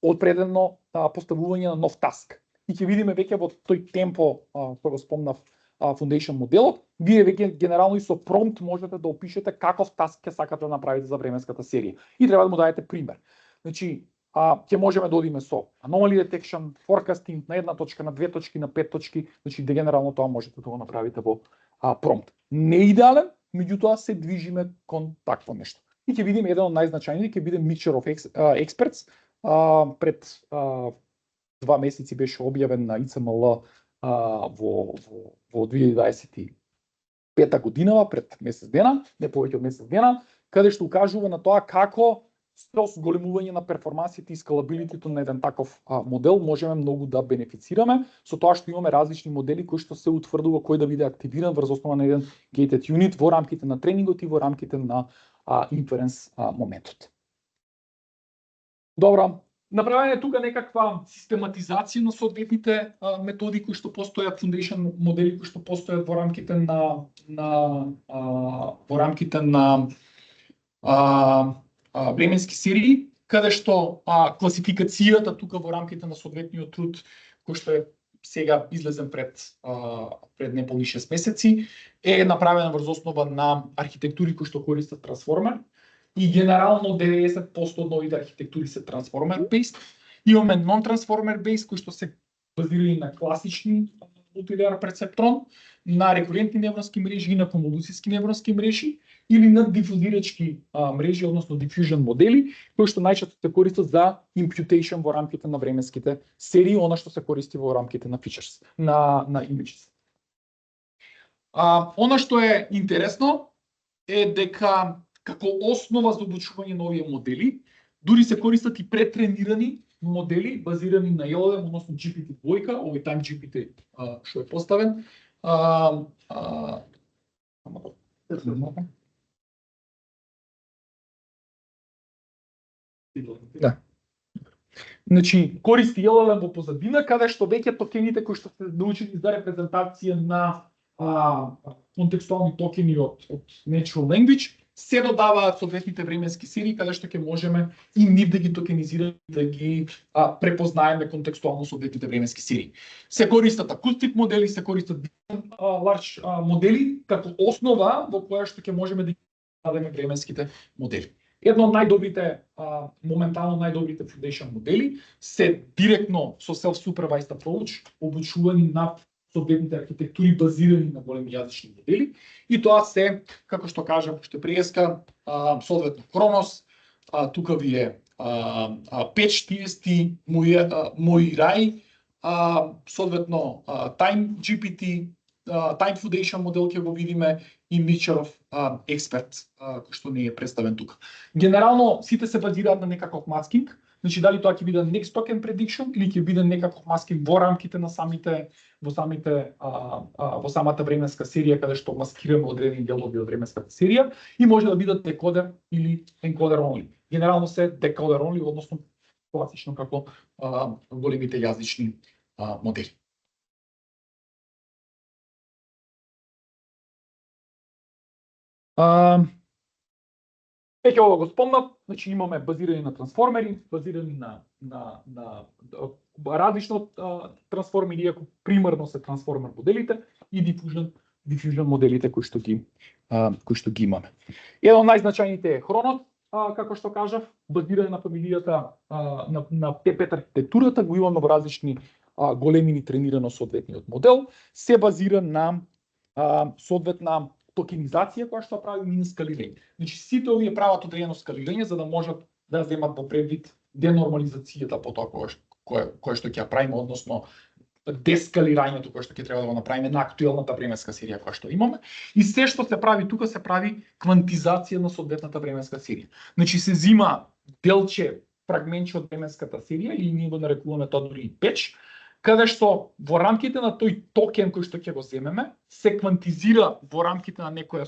одредено поставување на нов таск. И ќе видиме веќе во тој темпо кој го спомнав foundation моделот, вие веќе генерално и со промпт можете да опишете каков таск ќе сакате да направите за временската серија. И треба да му дадете пример. Значи, ќе можеме да одиме со anomaly detection, forecasting на една точка, на две точки, на 5 точки, значи генерално тоа можете да го направите во промпт. Не идеален, меѓутоа се движиме кон такво нешто. И ќе видиме еден од најзначајните, ќе биде Mixture of Experts, пред 2 месеци беше објавен на ICML во 2025 годинава, пред месец дена, не повеќе од месец дена, каде што укажува на тоа како со зголемување на перформансите и скалабилитито на еден таков модел можеме многу да бенефицираме со тоа што имаме различни модели кои што се утврдува кој да биде активиран врз основа на еден gated unit во рамките на тренингот и во рамките на inference моментот. Добро. Направена е тука некаква систематизација на соодветните методи кои што постојат, foundation модели кои што постојат во рамките на временски серии, каде што класификацијата тука во рамките на соодветниот труд кој што е сега излезен пред неполни 6 месеци е направена врз основа на архитектури кои што користат трансформер. И генерално 90% од новите архитектури се transformer-based. Имаме non-transformer-based, кои што се базирани на класични мултилеер перцептрон, на рекурентни невронски мрежи и на конволуцијски невронски мрежи, или на дифузирачки мрежи, односно diffusion модели, кои што најчесто се користат за imputation во рамките на временските серии, она што се користи во рамките на features, на images. Она што е интересно е дека како основа за обучување на овие модели, дури се користат и претренирани модели базирани на LLM, односно GPT-2, овој Time GPT што е поставен. Да. Значи, користи LLM во позадина, каде што веќе токените кои што се научени за репрезентација на контекстуални токени од natural language, се додаваат соодветните временски серии каде што ќе можеме и нив да ги токенизираме, да ги препознаеме контекстуално соодветните временски серии. Се користат акустик модели, се користат large модели како основа во која што ќе можеме да ги дадеме временските модели. Едно од најдобрите, моментално најдобрите foundation модели се директно со self-supervised approach обучувани на соодветните архитектури базирани на големи јазични модели и тоа се, како што кажав уште преска, соодветно Хронос, тука ви е PageTST, Moirai, соодветно Time GPT, Time Foundation модел ќе го видиме и Mixture Expert кој што не е представен тука. Генерално сите се базираат на некаков маскинг, значи дали тоа ќе биде Next Token Prediction или ќе биде некаков маскинг во рамките на во самата временска серија каде што маскираме одредени делови од временската серија и може да бидат декодер или енкодер only. Генерално се декодер only, односно класично како големите јазични модели. Веќе ова го спомнав, значи имаме базирани на трансформери, базирани на различно трансформери, иако примарно се трансформер моделите и diffusion моделите кои што ги имаме. Еден од најзначајните е Хронос, како што кажав, базиран на фамилијата на P5 архитектурата, го имаме во различни големини тренирано соодветниот модел, се базира на соодветна токенизација која што прави мини скалирање. Значи сите овие прават одредено скалирање за да можат да земат во предвид денормализацијата по тоа кое што ќе правиме, односно дескалирањето кое што ќе треба да го направиме на актуелната временска серија која што имаме. И се што се прави тука се прави квантизација на соодветната временска серија. Значи се зима делче, фрагментче од временската серија или ние го нарекуваме тоа дури и печ, каде што во рамките на тој токен кој што ќе го земеме, се квантизира во рамките на некоја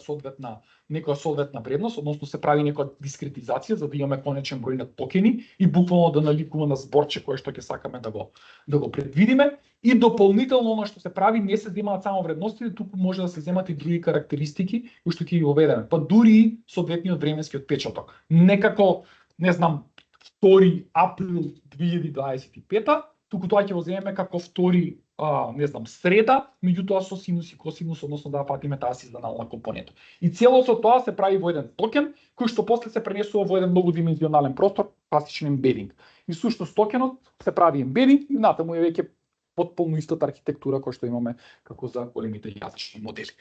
соодветна вредност, односно се прави некоја дискретизација за да имаме конечен број на токени и буквално да наликува на зборче кое што ќе сакаме да го предвидиме. И дополнително она што се прави не се земаат само вредностите, туку може да се земат и други карактеристики кои што ќе ги воведеме, па дури и соодветниот временски отпечаток. Некако, не знам, 2 април 2025, туку тоа ќе го земеме како 2 среда, меѓутоа со синус и косинус, односно да фатиме таа сезонална компонента. И целото тоа се прави во еден токен, кој што после се пренесува во еден многодимензионален простор, класичен ембединг. И всушност токенот се прави ембединг и натаму е веќе потполно истата архитектура која што имаме како за големите јазични модели.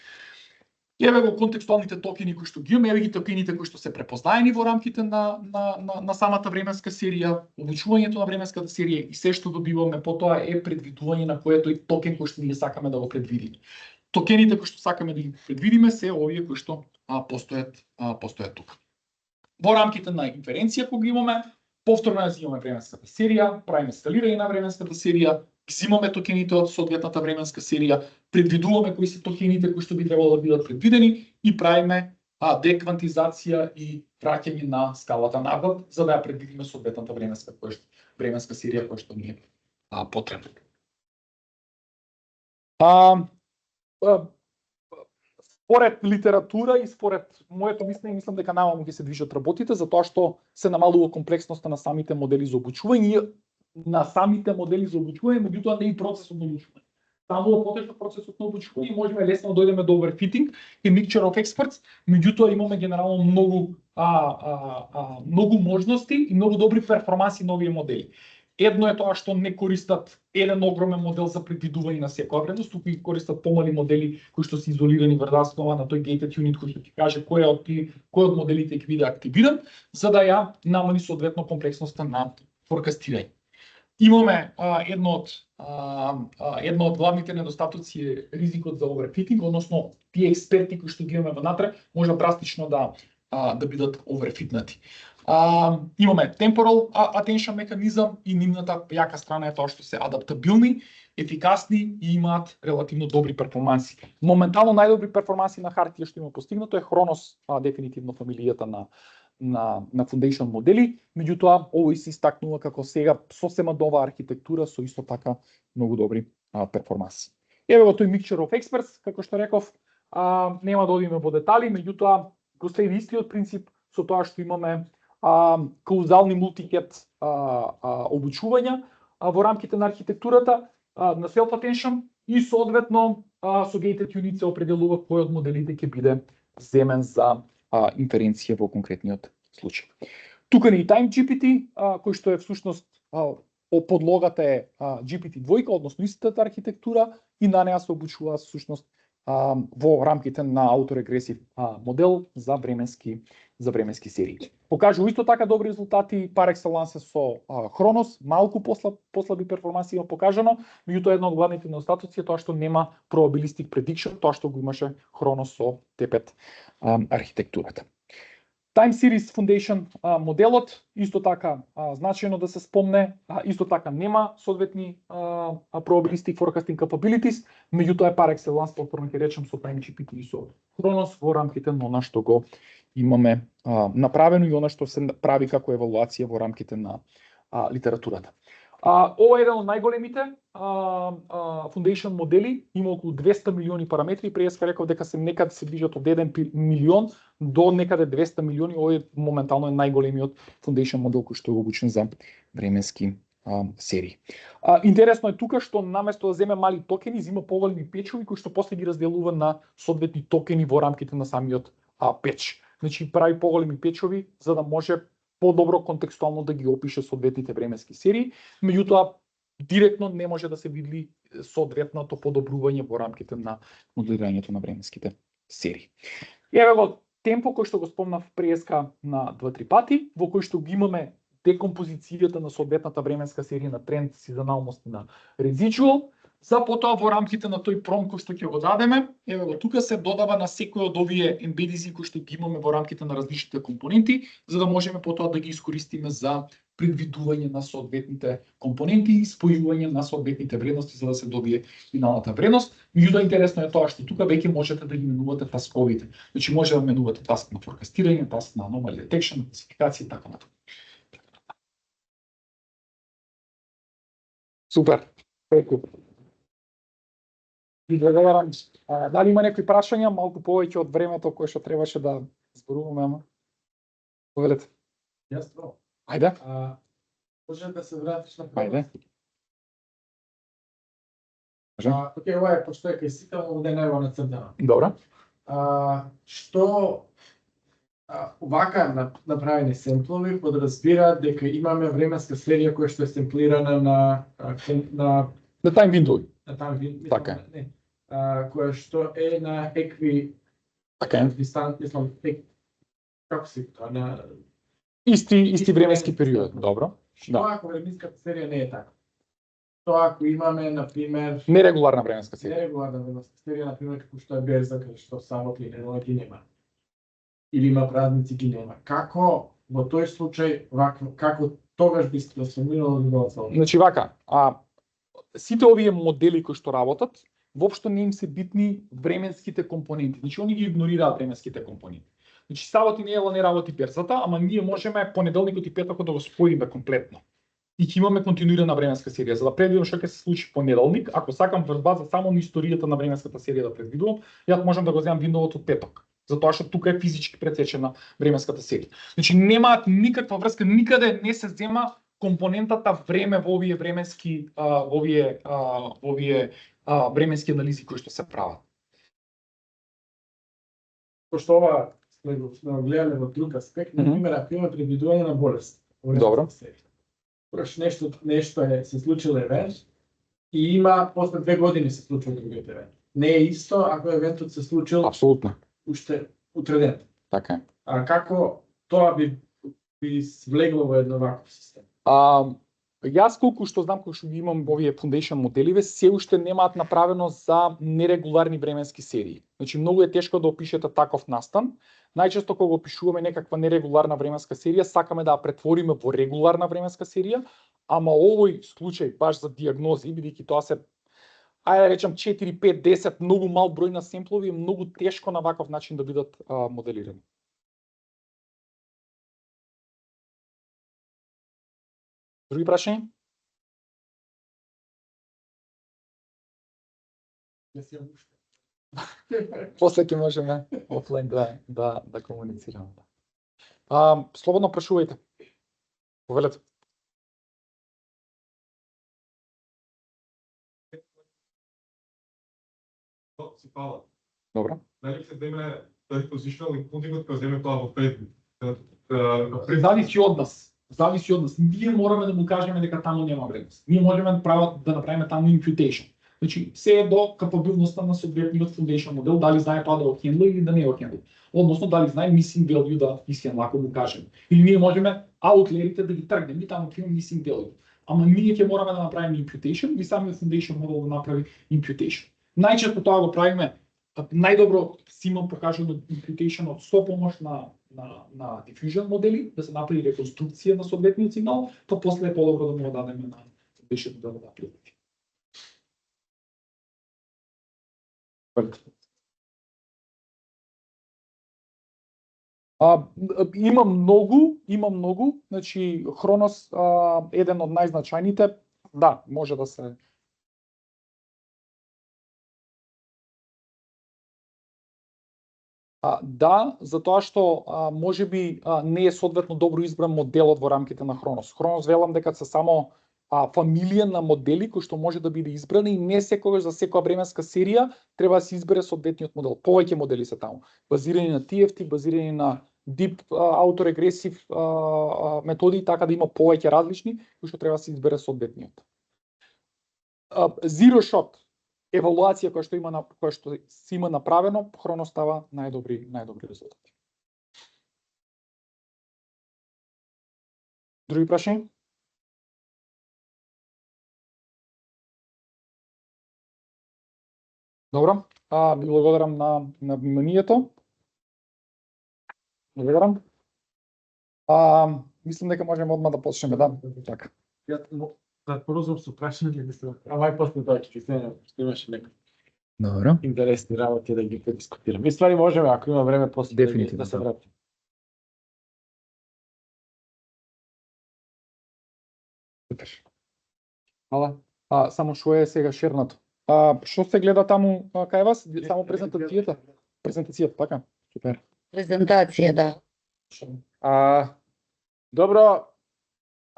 Еве го контекстуалните токени кои што ги имаме, еве ги токените кои што се препознаени во рамките на самата временска серија, обучувањето на временската серија и се што добиваме потоа е предвидување на кој е тој токен кој што ние сакаме да го предвидиме. Токените кои што сакаме да ги предвидиме се овие кои што постојат тука. Во рамките на инференција кога имаме, повторно ја имаме временската серија, правиме скалирање на временската серија, взимаме токените од соодветната временска серија, предвидуваме кои се токените кои што би требало да бидат предвидени и правиме деквантизација и враќање на скалата назад за да ја предвидиме соодветната временска серија која што ни е потребна. Според литература и според моето мислење, мислам дека намалку ќе се движат работите, затоа што се намалува комплексноста на самите модели за обучување, меѓутоа не и процесот на обучување. Само во потешок процесот на обучување можеме лесно да дојдеме до overfitting и mixture of experts, меѓутоа имаме генерално многу можности и многу добри перформанси на овие модели. Едно е тоа што не користат еден огромен модел за предвидување на секоја вредност, туку и користат помали модели кои што се изолирани врз основа на тој gated unit кој што ќе каже кој од моделите ќе биде активиран, за да ја намали соодветно комплексноста на форкастирање. Имаме едно од главните недостатоци е ризикот за overfitting, односно тие експерти кои што ги имаме внатре може драстично да бидат overfitнати. Имаме temporal attention механизам и нивната јака страна е тоа што се адаптабилни, ефикасни и имаат релативно добри перформанси. Моментално најдобри перформанси на хартија што има постигнато е Хронос, дефинитивно фамилијата на foundation модели, меѓутоа овој се истакнува како сега сосема нова архитектура со исто така многу добри перформанси. Еве го тој mixture of experts, како што реков, нема да одиме во детали, меѓутоа го следи истиот принцип со тоа што имаме каузални мултикет обучувања во рамките на архитектурата на self-attention и соодветно со gated unit се определува кој од моделите ќе биде земен за инференција во конкретниот случаи. Тука ни Time GPT, кој што е всушност подлогата е GPT-2, односно истата архитектура, и на неа се обучуваат всушност во рамките на ауторегресив модел за временски серии. Покажува исто така добри резултати par excellence со Хронос, малку послаби перформанси има покажано, меѓутоа една од главните недостатоци е тоа што нема probabilistic prediction, тоа што го имаше Хронос со T5 архитектурата. Time Series Foundation моделот исто така значајно да се спомне, исто така нема соодветни probabilistic forecasting capabilities, меѓутоа е par excellence повторно ќе речем со Time GPT и со Хронос во рамките на она што го имаме направено и она што се прави како евалуација во рамките на литературата. Ова е еден од најголемите foundation модели, има околу 200 милиони параметри, преска реков дека се некаде се движат од 1 милион до некаде 200 милиони, овој моментално е најголемиот foundation модел кој што е обучен за временски серии. Интересно е тука што наместо да земе мали токени, зема поголеми печови кои што после ги разделува на соодветни токени во рамките на самиот печ. Значи прави поголеми печови за да може подобро контекстуално да ги опише соодветните временски серии, меѓутоа директно не може да се види соодветното подобрување во рамките на моделирањето на временските серии. Еве го темпо кој што го спомнав преска на 2-3 пати, во кој што ги имаме декомпозицијата на соодветната временска серија на тренд, сезоналност на residual, за потоа во рамките на тој пром кој што ќе го дадеме, еве го тука се додава на секој од овие ембедизи кои што ги имаме во рамките на различните компоненти, за да можеме потоа да ги искористиме за предвидување на соодветните компоненти и спојување на соодветните вредности за да се добие финалната вредност. Меѓутоа интересно е тоа што тука веќе можете да ги менувате тасковите. Значи може да менувате таск на форкастирање, таск на anomaly detection, класификација и така натаму. Супер. Дали има некои прашања, малку повеќе од времето кое што требаше да зборуваме, ама? Повелете. Јасно. Ајде. Може да се вратиш на Ајде. Океј, ова е пошто е кај сите, овде не е во нацртано. Добро. Што вака направени семплови подразбираат дека имаме временска серија која што е семплирана на time window. на time window. Така. Не. Која што е на екви Така. дистант, мислам, како се тоа на Исти временски период, добро. Што ако временската серија не е така? Тоа ако имаме на пример Нерегуларна временска серија. нерегуларна временска серија, на пример како што е берза, кај што само и недела ги нема. Или има празници ги нема. Како во тој случај како тогаш би се сформирало одговор? Значи вака, сите овие модели кои што работат, воопшто не им се битни временските компоненти. Значи они ги игнорираат временските компоненти. Значи сабота и недела не работи берзата, ама ние можеме понеделникот и петокот да го споиме комплетно. И ќе имаме континуирана временска серија. За да предвидам што ќе се случи понеделник, ако сакам врз база само на историјата на временската серија да предвидувам, јас можам да го земам виндовот од петок. Затоа што тука е физички пресечена временската серија. Значи немаат никаква врска, никаде не се зема компонентата време во овие временски временски анализи кои што се прават. Пошто ова сме го гледале во друг аспект, на пример, ако имаме предвидување на болест. Добро. Пораш нешто е се случило евент и има после 2 години се случува другиот евент. Не е исто ако евентот се случил Апсолутно. уште утреден. Така е. Како тоа би влегло во едно ваков систем? Јас колку што знам, колку што ги имам овие foundation моделиве, се уште немаат направено за нерегуларни временски серии. Значи многу е тешко да опишете таков настан. Најчесто кога опишуваме некаква нерегуларна временска серија, сакаме да ја претвориме во регуларна временска серија, ама овој случај баш за дијагнози, бидејќи тоа се ајде да речам 4, 5, 10 многу мал број на семплови, е многу тешко на ваков начин да бидат моделирани. Други прашања? После ќе можеме офлайн да комуницираме. Слободно прашувајте. Повелете. Си пала. Добро. Дали се земе тој позиционал и пундингот кој земе тоа во Facebook. Зависи од нас. Зависи од нас. Ние мораме да му кажеме дека таму нема вредност. Ние можеме да направиме таму imputation. Значи, се е до капабилноста на соодветниот foundation модел, дали знае тоа да го хендла или да не го хендла. Односно, дали знае missing value да исхендла, ако му кажеме. Или ние можеме аутлерите да ги тргнем и таму ќе има missing value. Ама ние ќе мораме да направиме imputation и самиот foundation модел да направи imputation. Најчесто тоа го правиме најдобро Симон покажува imputation од со помош на diffusion модели, да се направи реконструкција на соодветниот сигнал, па после е подобро да му го дадеме на foundation модел да прилети. Има многу, значи Хронос еден од најзначајните, да, може да се да, затоа што можеби не е соодветно добро избран моделот во рамките на Хронос. Хронос велам дека се само фамилија на модели кои што може да биде избрана и не секогаш за секоја временска серија треба да се избере соодветниот модел. Повеќе модели се таму, базирани на TFT, базирани на Deep Autoregressive методи, така да има повеќе различни кои што треба да се избере соодветниот. Zero shot евалуација која што се има направено, Хронос става најдобри резултати. Други прашања? Добро, ви благодарам на вниманието. Благодарам. Мислам дека можеме одма да почнеме, да. Така. Да порозум со прашање, мислам, мај после тоа ќе ти се имаше некои Добро. интересни работи да ги предискутираме. И ствари можеме, ако има време, после Дефинитивно, да се да. вратиме. Супер. Ала, само што е сега шернато. Што се гледа таму кај вас? Само презентацијата? Презентацијата, така? Супер. Презентација, да. Добро,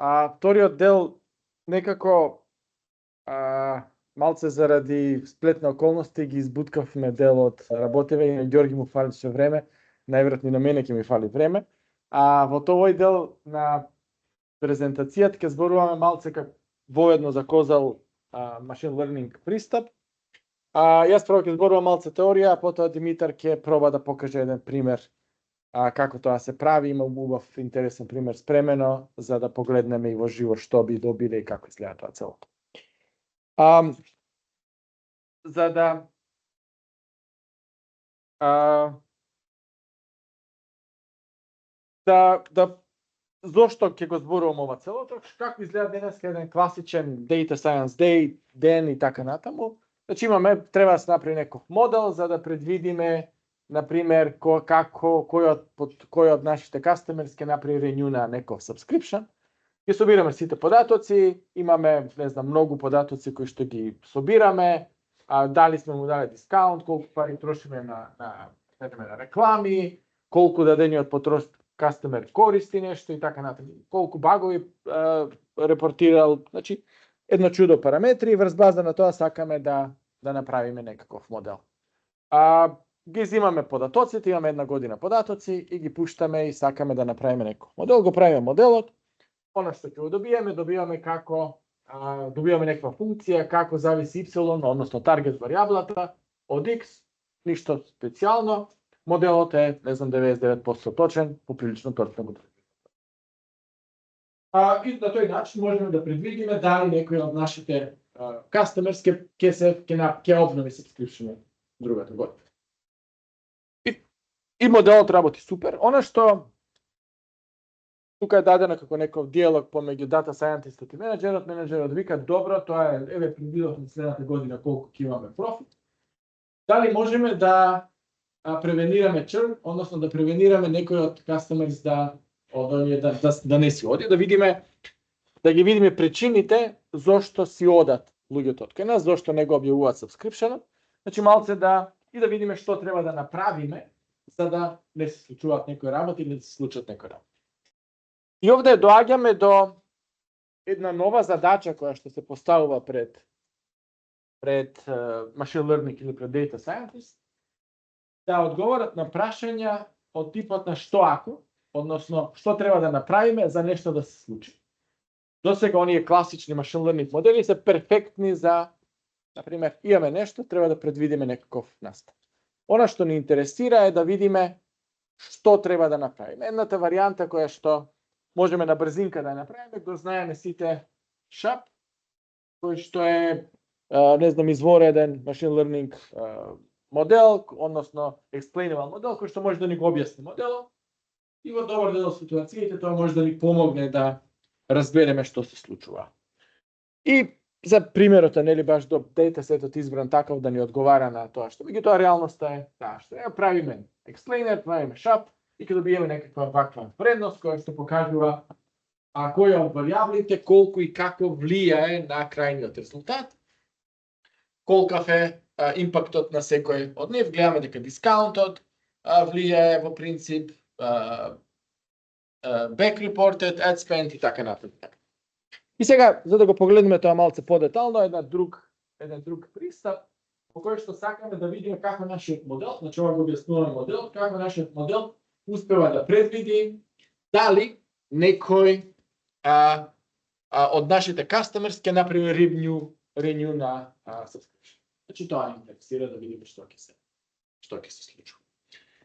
вториот дел некако малце заради сплетна околности ги избуткавме делот, работеве и на Ѓорги му фалише време, најверојатно и на мене ќе ми фали време. Во овој дел на презентацијата ќе зборуваме малце како воедно за Козал machine learning пристап. Јас прво ќе зборувам малце теорија, а потоа Димитар ќе проба да покаже еден пример како тоа се прави. Има убав интересен пример спремено за да погледнеме и во живот што би добиле и како изгледа тоа целото. За да зошто ќе го зборувам ова целото, како изгледа денес еден класичен data science day, ден и така натаму. Значи треба да се направи некој модел за да предвидиме, например, кој од нашите customers ќе направи renew на некој subscription. Ги собираме сите податоци, имаме, не знам, многу податоци кои што ги собираме, дали сме му дали дискаунт, колку пари трошиме на реклами, колку дадениот customer користи нешто и така натаму, колку багови репортирал, значи едно чудо параметри и врз база на тоа сакаме да направиме некаков модел. Ги земаме податоците, имаме една година податоци и ги пуштаме и сакаме да направиме некој модел, го правиме моделот. Она што ќе го добиваме како добиваме некаква функција како зависи y, односно таргет варијаблата од x, ништо специјално. Моделот е, не знам, 99% точен, поприлично точно го предвидиме. И на тој начин можеме да предвидиме дали некој од нашите customers ќе обнови subscription другата година. И моделот работи супер. Она што тука е дадено како некој диалог помеѓу data scientist и менеджерот вика, добро, тоа е, еве предвидовме следната година колку ќе имаме профит. Дали можеме да превенираме churn, односно да превенираме некој од customers да не си оди, да ги видиме причините зошто си одат луѓето од кај нас, зошто не го објавуваат subscription. Значи малце да видиме што треба да направиме за да не се случуваат некои работи или да се случат некои работи. И овде доаѓаме до една нова задача која што се поставува пред machine learning или пред data scientist, да одговорат на прашања од типот на што ако, односно што треба да направиме за нешто да се случи. Досега оние класични машин learning модели се перфектни за, например, имаме нешто, треба да предвидиме некаков настап. Она што ни интересира е да видиме што треба да направиме. Едната варијанта која што можеме на брзинка да ја направиме, го знаеме сите SHAP, кој што е, не знам, извореден машин learning модел, односно explainable модел, кој што може да ни го објасни моделот и во добар дел од ситуациите тоа може да ни помогне да разбереме што се случува. И за примерот е нели баш до дейтасетот избран таков да ни одговара на тоа што меѓутоа реалноста е таа што ја правиме explainer, правиме SHAP и ќе добиеме некаква ваква вредност која што покажува која од варијаблите колку и како влијае на крајниот резултат. Колкав е импактот на секој од нив, гледаме дека дискаунтот влијае во принцип, back reported, ad spend и така натаму. И сега, за да го погледнеме тоа малце подетално, еден друг пристап, по кој што сакаме да видиме како нашиот модел, значи ова го објаснуваме модел, како нашиот модел успева да предвиди дали некој од нашите customers ќе направи renew на subscription. Значи тоа ни интересира да видиме што ќе се случува.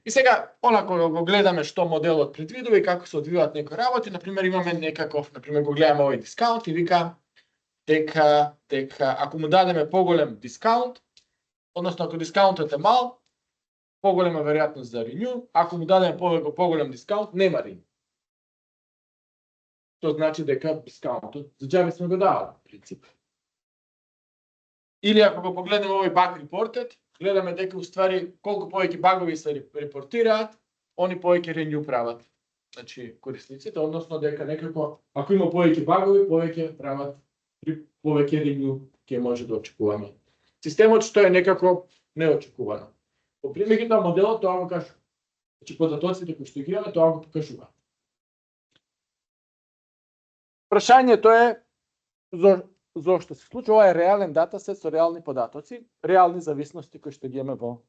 И сега, онако го гледаме што моделот предвидува и како се одвиваат некои работи, например имаме некаков, например го гледаме овој дискаунт и вика дека ако му дадеме поголем дискаунт, односно ако дискаунтот е мал, поголема веројатност за renew, ако му дадеме поголем дискаунт, нема renew. Тоа значи дека дискаунтот за џабе сме го давали, в принцип. Или ако го погледнеме овој bug reported, гледаме дека уствари колку повеќе багови се репортираат, они повеќе renew прават. Значи корисниците, односно дека некако ако има повеќе багови, повеќе прават повеќе renew ќе може да очекуваме. Системот што е некако неочекувано. По примејќето моделот тоа го кажува. Значи податоците кои што ги имаме тоа го покажува. Прашањето е зошто се случува, ова е реален датасет со реални податоци, реални зависности кои што ги имаме во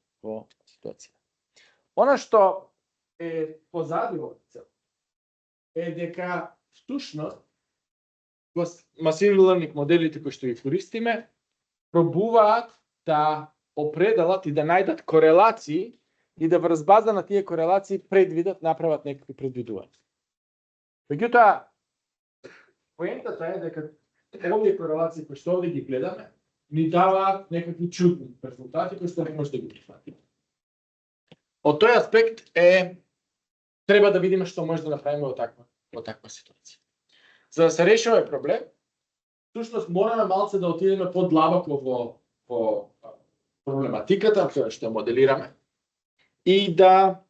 ситуација. Она што е позади во цел е дека всушност во machine learning моделите кои што ги користиме пробуваат да определат и да најдат корелации и да врз база на тие корелации предвидат, направат некакви предвидувања. Меѓутоа, поентата е дека овие корелации кои што овде ги гледаме, ни даваат некакви чудни резултати кои што не може да ги прифатиме. Од тој аспект треба да видиме што може да направиме во таква ситуација. За да се реши овој проблем, всушност мораме малце да отидеме подлабоко во проблематиката која што моделираме и да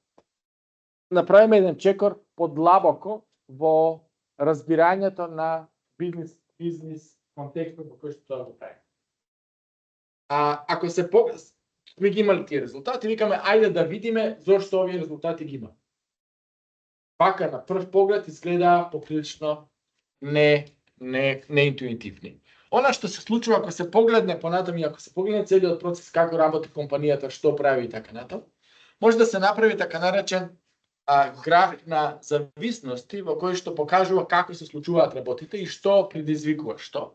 направиме еден чекор подлабоко во разбирањето на бизнес контекстот во кој што тоа го правиме. Ако се сме ги имали тие резултати, викаме ајде да видиме зошто овие резултати ги има. Пака на прв поглед изгледа поприлично неинтуитивни. Она што се случува ако се погледне понатаму и ако се погледне целиот процес како работи компанијата, што прави и така натаму, може да се направи така наречен граф на зависности во кој што покажува како се случуваат работите и што предизвикува што.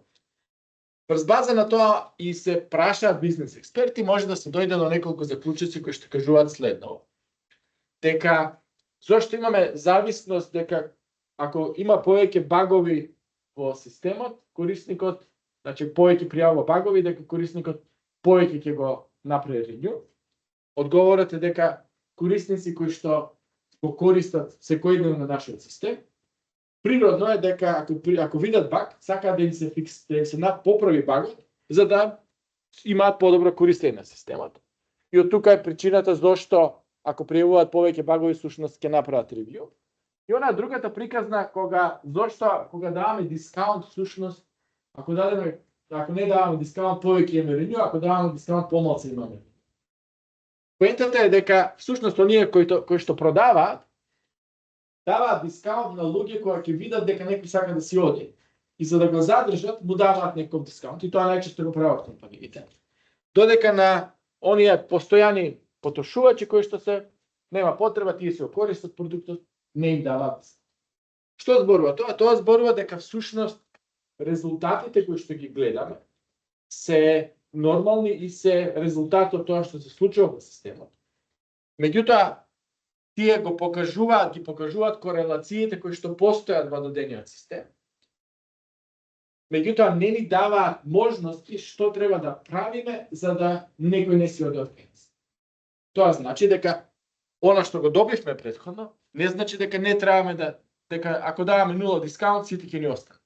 Врз база на тоа и се прашаат бизнес експерти, може да се дојде до неколку заклучоци кои што кажуваат следново. Дека зошто имаме зависност дека ако има повеќе багови во системот, корисникот, значи повеќе пријавува багови, дека корисникот повеќе ќе го направи renew. Одговорот е дека корисници кои што го користат секојдневно на нашиот систем, природно е дека ако видат баг, сакаат да им се поправи багот, за да имаат подобро користење на системот. И од тука е причината зошто ако пријавуваат повеќе багови, всушност ќе направат ревју. И она другата приказна кога даваме дискаунт, всушност ако не даваме дискаунт повеќе имаме ревју, ако даваме дискаунт помалку имаме. Поентата е дека всушност оние кои што продаваат дискаунт на луѓе кои ќе видат дека некој сака да си оди. И за да го задржат, му даваат некој дискаунт и тоа најчесто го прават компаниите. Додека на оние постојани потрошувачи кои што нема потреба, тие се користат продуктот, не им дава. Што зборува тоа? Тоа зборува дека всушност резултатите кои што ги гледаме се нормални и се резултат од тоа што се случува во системот. Меѓутоа, тие ги покажуваат корелациите кои што постојат во дадениот систем. Меѓутоа, не ни даваат можности што треба да правиме за да некој не си оде од пензија. Тоа значи дека она што го добивме претходно, не значи дека не требаме дека ако даваме 0 дискаунт, сите ќе ни останат.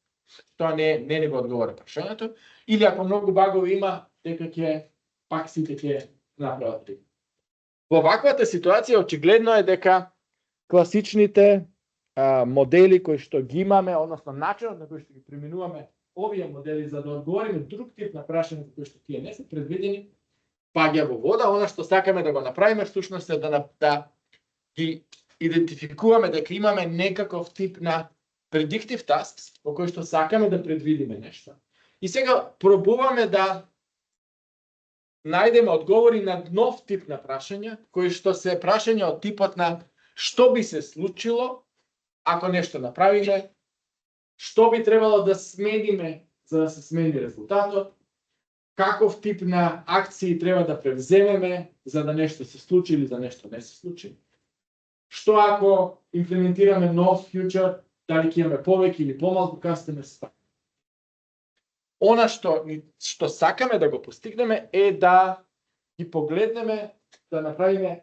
Тоа не го одговора прашањето, или ако многу багови има, дека ќе пак сите ќе направат така. Во ваквата ситуација очигледно е дека класичните модели кои што ги имаме, односно начинот на кој што ги применуваме овие модели за да одговориме друг тип на прашања кои што тие не се предвидени, паѓа во вода. Она што сакаме да го направиме всушност е да ги идентификуваме дека имаме некаков тип на predictive tasks во кој што сакаме да предвидиме нешто. И сега пробуваме да најдеме одговори на нов тип на прашања, кои што се прашања од типот на што би се случило ако нешто направиме, што би требало да смениме за да се смени резултатот, каков тип на акции треба да превземеме за да нешто се случи или за нешто не се случи. Што ако имплементираме нов фьючер, дали ќе имаме повеќе или помалку customer satisfaction. Она што сакаме да го постигнеме е да ги погледнеме, да направиме,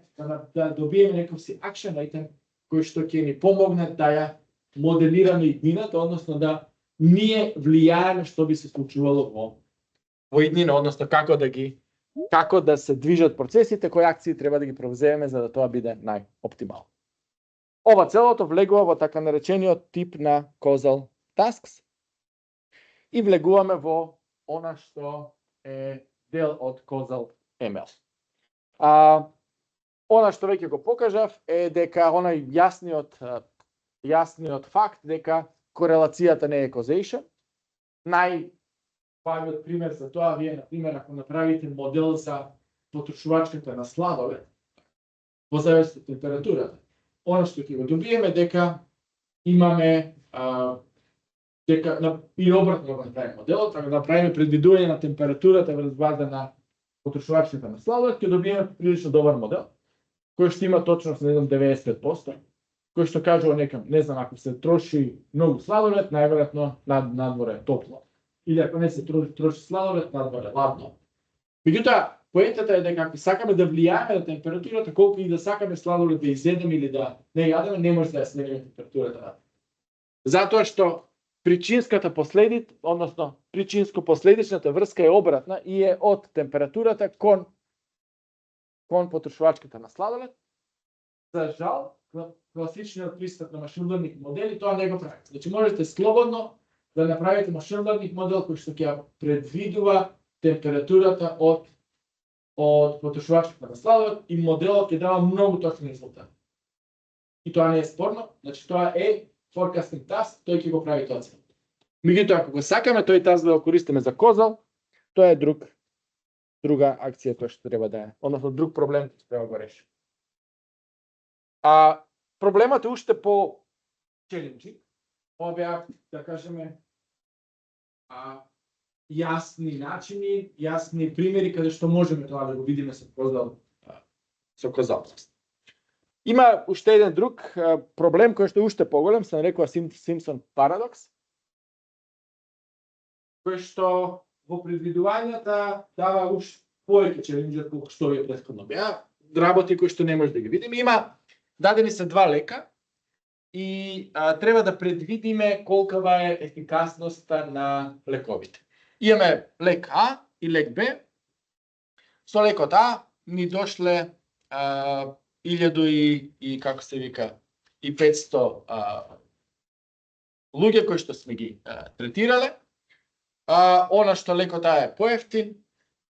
да добиеме некој си action item кој што ќе ни помогне да ја моделираме иднината, односно да ние влијаеме што би се случувало во иднина, односно како да се движат процесите, кои акции треба да ги превземеме за да тоа биде најоптимално. Ова целото влегува во така наречениот тип на causal tasks и влегуваме во она што е дел од causal ML. Она што веќе го покажав е дека онај јасниот факт дека корелацијата не е causation. Најпагиот пример за тоа вие, например, ако направите модел за потрошувачката на сладолед во зависност од температурата, она што ќе го добиеме дека имаме и обратно го направиме моделот, ако направиме предвидување на температурата врз база на потрошувачката на сладолед, ќе добиеме прилично добар модел, кој што има точност на 95%, кој што кажува некам, не знам, ако се троши многу сладолед, најверојатно надвор е топло. Или ако не се троши сладолед, надвор е ладно. Меѓутоа, поентата е дека ако сакаме да влијаеме на температурата, колку и да сакаме сладолед да изедеме или да не јадеме, не може да ја смениме температурата. Затоа што причинско-последичната врска е обратна и е од температурата кон потрошувачката на сладолед. За жал, класичниот пристап на машин лернинг модели тоа не го прави. Значи можете слободно да направите машин лернинг модел кој што ќе предвидува температурата од потрошувачката на сладолед и моделот ќе дава многу точни резултати. И тоа не е спорно, значи тоа е forecasting task, тој ќе го прави тоа цело. Меѓутоа, ако го сакаме тој task да го користиме за causal, тоа е друга акција која што треба да е, односно друг проблем кој треба да го реши. Проблемот е уште по challenging. Ова беа, да кажеме, јасни начини, јасни примери каде што можеме тоа да го видиме со causal. Има уште еден друг проблем кој што е уште поголем, се нарекува Симпсон парадокс, кој што во предвидувањата дава уште повеќе челенџи колку што е претходно беа, работи кои што не може да ги видиме. Има дадени се два лека и треба да предвидиме колкава е ефикасноста на лековите. Имаме лек А и лек Б. Со лекот А ни дошле 1000 и како се вика и 500 луѓе кои што сме ги третирале. Она што лекот А е поевтин,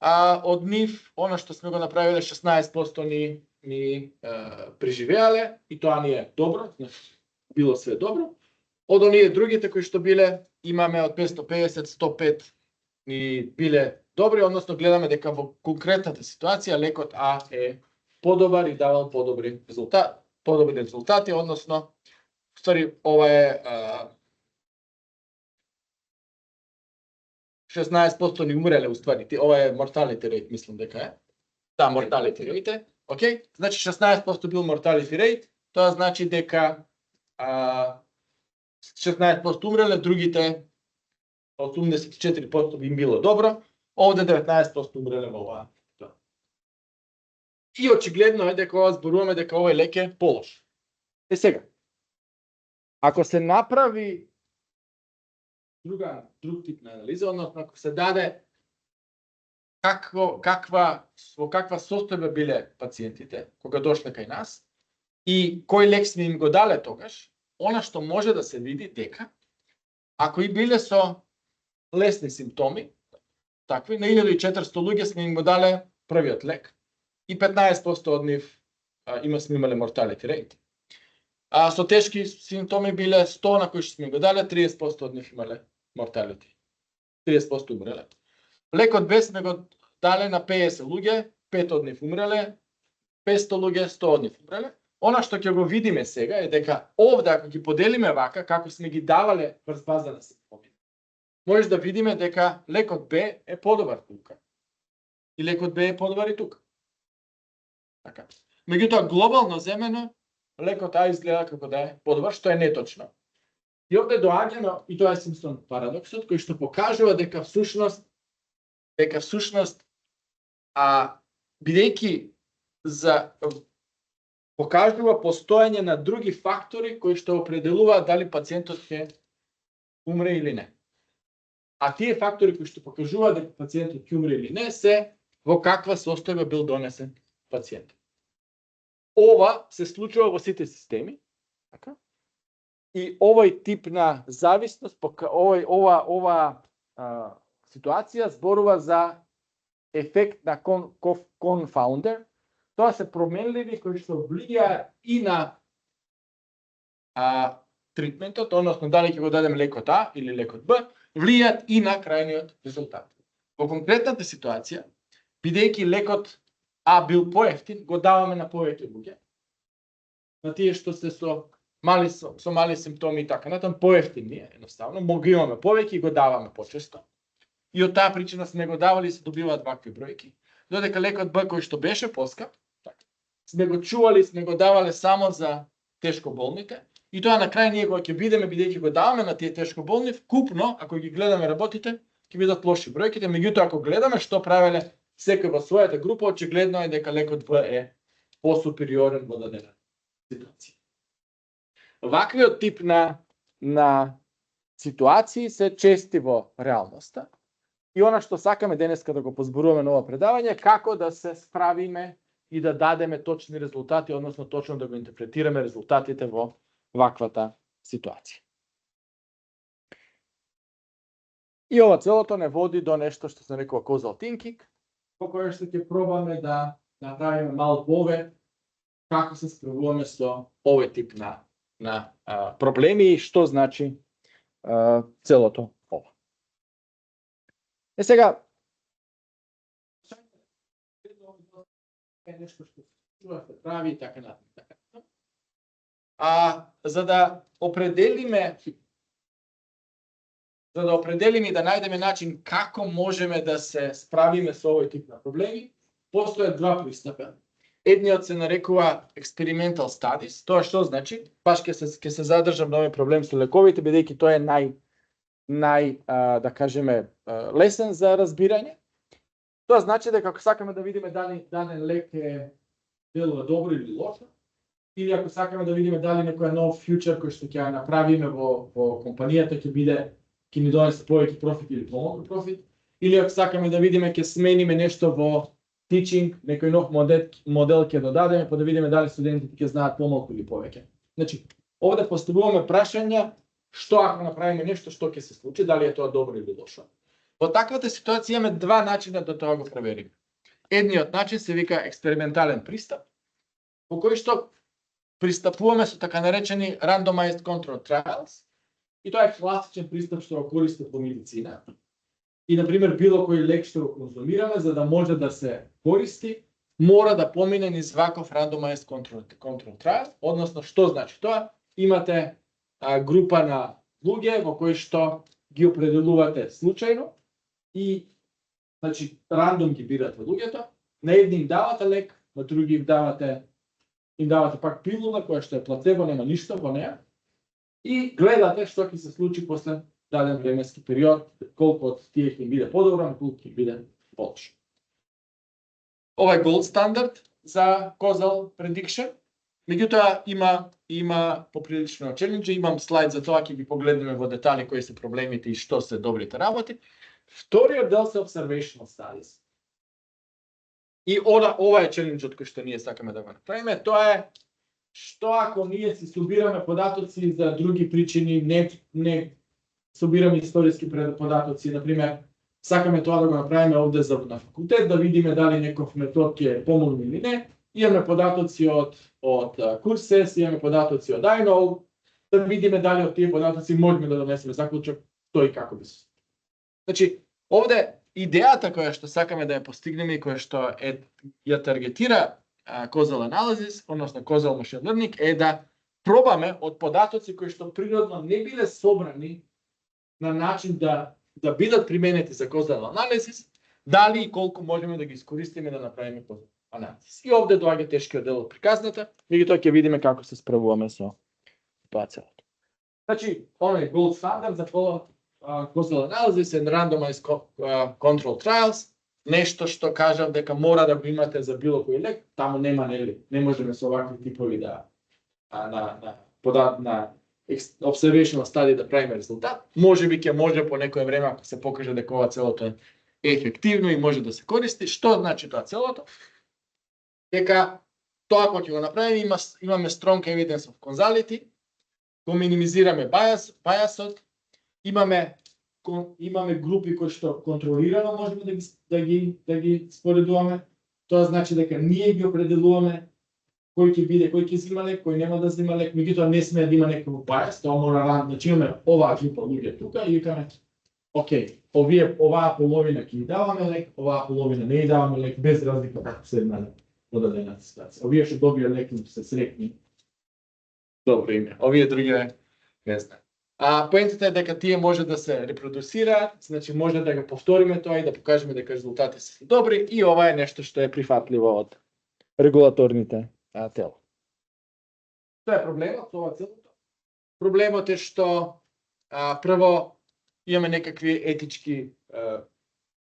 од нив она што сме го направиле 16% ни преживеале и тоа ни е добро, значи било све добро. Од оние другите кои што биле, имаме од 550 105 ни биле добри, односно гледаме дека во конкретната ситуација лекот А е подобар и давал подобри резултати, односно ствари, ова е 16% ни умреле, уствари. Ова е mortality rate, мислам дека е. Да, mortality rate. Океј? Значи 16% бил mortality rate, тоа значи дека 16% умреле, другите 84% би им било добро, овде 19% умреле во оваа. И очигледно е дека зборуваме дека овој лек е полош. Сега, ако се направи друг тип на анализа, односно ако се даде во каква состојба биле пациентите кога дошле кај нас и кој лек сме им го дале тогаш, она што може да се види дека ако и биле со лесни симптоми, такви, на 1400 луѓе сме им го дале првиот лек и 15% од нив сме имале mortality rate. Со тешки симптоми биле 100 на кои што сме го дале, 30% од нив имале mortality. 30% умреле. Лекот Б сме го дале на 50 луѓе, 5 од нив умреле, 500 луѓе, 100 од нив умреле. Она што ќе го видиме сега е дека овде, ако ги поделиме вака, како сме ги давале врз база на симптоми, може да видиме дека лекот Б е подобар тука. И лекот Б е подобар и тука. Така. Меѓутоа, глобално земено, лекот А изгледа како да е подобар, што е неточно. И овде доаѓаме, и тоа е Симпсон парадоксот, кој што покажува дека всушност бидејќи покажува постоење на други фактори кои што определуваат дали пациентот ќе умре или не. А тие фактори кои што покажуваат дека пациентот ќе умре или не се во каква состојба бил донесен пациент. Ова се случува во сите системи, така? И овој тип на зависност, ова ситуација зборува за ефект на конфаундер. Тоа се променливи кои што влијаат и на тритментот, односно дали ќе го дадем лекот А или лекот Б, влијаат и на крајниот резултат. Во конкретната ситуација, бидејќи лекот А бил поевтин, го даваме на повеќе луѓе. На тие што се со мали симптоми и така натаму, поевтин е едноставно, ги имаме повеќе и го даваме почесто. И од таа причина сме го давали и се добиваат вакви бројки. Додека лекот Б кој што беше поскап, сме го чували, сме го давале само за тешко болните, и тоа на крај ние го ќе видиме, бидејќи го даваме на тие тешко болни, вкупно, ако ги гледаме работите, ќе бидат лоши бројките, меѓутоа ако гледаме што правеле секој во својата група, очигледно е дека лекот Б е посупериорен во дадена ситуација. Ваквиот тип на ситуации се чести во реалноста. И она што сакаме денеска да го позборуваме на ова предавање, како да се справиме и да дадеме точни резултати, односно точно да го интерпретираме резултатите во ваквата ситуација. И ова целото не води до нешто што се нарекува causal thinking, во кое што ќе пробаме да направиме мал повед како се справуваме со овој тип на проблеми и што значи целото ова. Сега, нешто што се прави и така натаму. За да определиме и да најдеме начин како можеме да се справиме со овој тип на проблеми, постојат два пристапа. Едниот се нарекува experimental studies. Тоа што значи? Баш ќе се задржам на овој проблем со лековите, бидејќи тоа е да кажеме лесен за разбирање. Тоа значи дека ако сакаме да видиме дали лек е делува добро или лошо, или ако сакаме да видиме дали некој нов фьючер кој што ќе направиме во компанијата ќе ни донесе повеќе профит или помалку профит, или ако сакаме да видиме ќе смениме нешто во teaching, некој нов модел ќе додадеме, па да видиме дали студентите ќе знаат помалку или повеќе. Значи, овде поставуваме прашања што ако направиме нешто, што ќе се случи, дали е тоа добро или лошо. Во таквата ситуација имаме два начина да тоа го провериме. Едниот начин се вика експериментален пристап, во кој што пристапуваме со така наречени randomized control trials, и тоа е класичен пристап што го користат во медицина. И, например, било кој лек што го конзумираме, за да може да се користи, мора да помине низ ваков randomized control trial, односно што значи тоа? Имате група на луѓе во кои што ги определувате случајно и значи рандом ги бирате луѓето, на едни им давате лек, на други им давате пак пилула која што е плацебо, нема ништо во неа и гледате што ќе се случи после даден временски период, колку од тие ќе им биде подобро, колку ќе им биде полошо. Ова е голд стандард за causal prediction. Меѓутоа има поприлично челендж, имам слайд за тоа, ќе ги погледнеме во детали кои се проблемите и што се добрите работи. Вториот дел се observational studies. И ова е челенџот кој што ние сакаме да го направиме, тоа е што ако ние си собираме податоци за други причини, не собираме историски податоци, например, сакаме тоа да го направиме овде на факултет, да видиме дали некој метод ќе е помогне или не. Имаме податоци од Courses, имаме податоци од iKnow, да видиме дали од тие податоци можеме да донесеме заклучок тој како би се. Значи, овде идејата која што сакаме да ја постигнеме и која што ја таргетира causal analysis, односно causal machine learning, е да пробаме од податоци кои што природно не биле собрани на начин да бидат применети за causal analysis, дали и колку можеме да ги искористиме да направиме causal analysis. И овде доаѓа тешкиот дел од приказната, меѓутоа ќе видиме како се справуваме со ситуацијата. Значи, ова е gold standard за causal analysis and randomized control trials, нешто што кажав дека мора да го имате за било кој лек, таму нема не можеме со овакви типови на observational study да правиме резултат. Можеби ќе може по некое време ако се покаже дека ова целото е ефективно и може да се користи. Што значи тоа целото? Дека тоа кога ќе го направиме имаме strong evidence of causality, го минимизираме biasот, имаме групи кои што контролирано можеме да ги споредуваме. Тоа значи дека ние ги определуваме кој ќе биде, кој ќе зима лек, кој нема да зима лек, меѓутоа не сме да има некој bias, тоа мора да имаме оваа група луѓе тука и викаме окей, оваа половина ќе ги даваме лек, оваа половина не ги даваме лек, без разлика како се една одадена ситуација. Овие што добија лек се среќни. Добро име. Овие други не знам. Поентата е дека тие може да се репродуцира, значи може да го повториме тоа и да покажеме дека резултати се добри и ова е нешто што е прифатливо од регулаторните тела. Тоа е проблемот со ова целото. Проблемот е што прво имаме некакви етички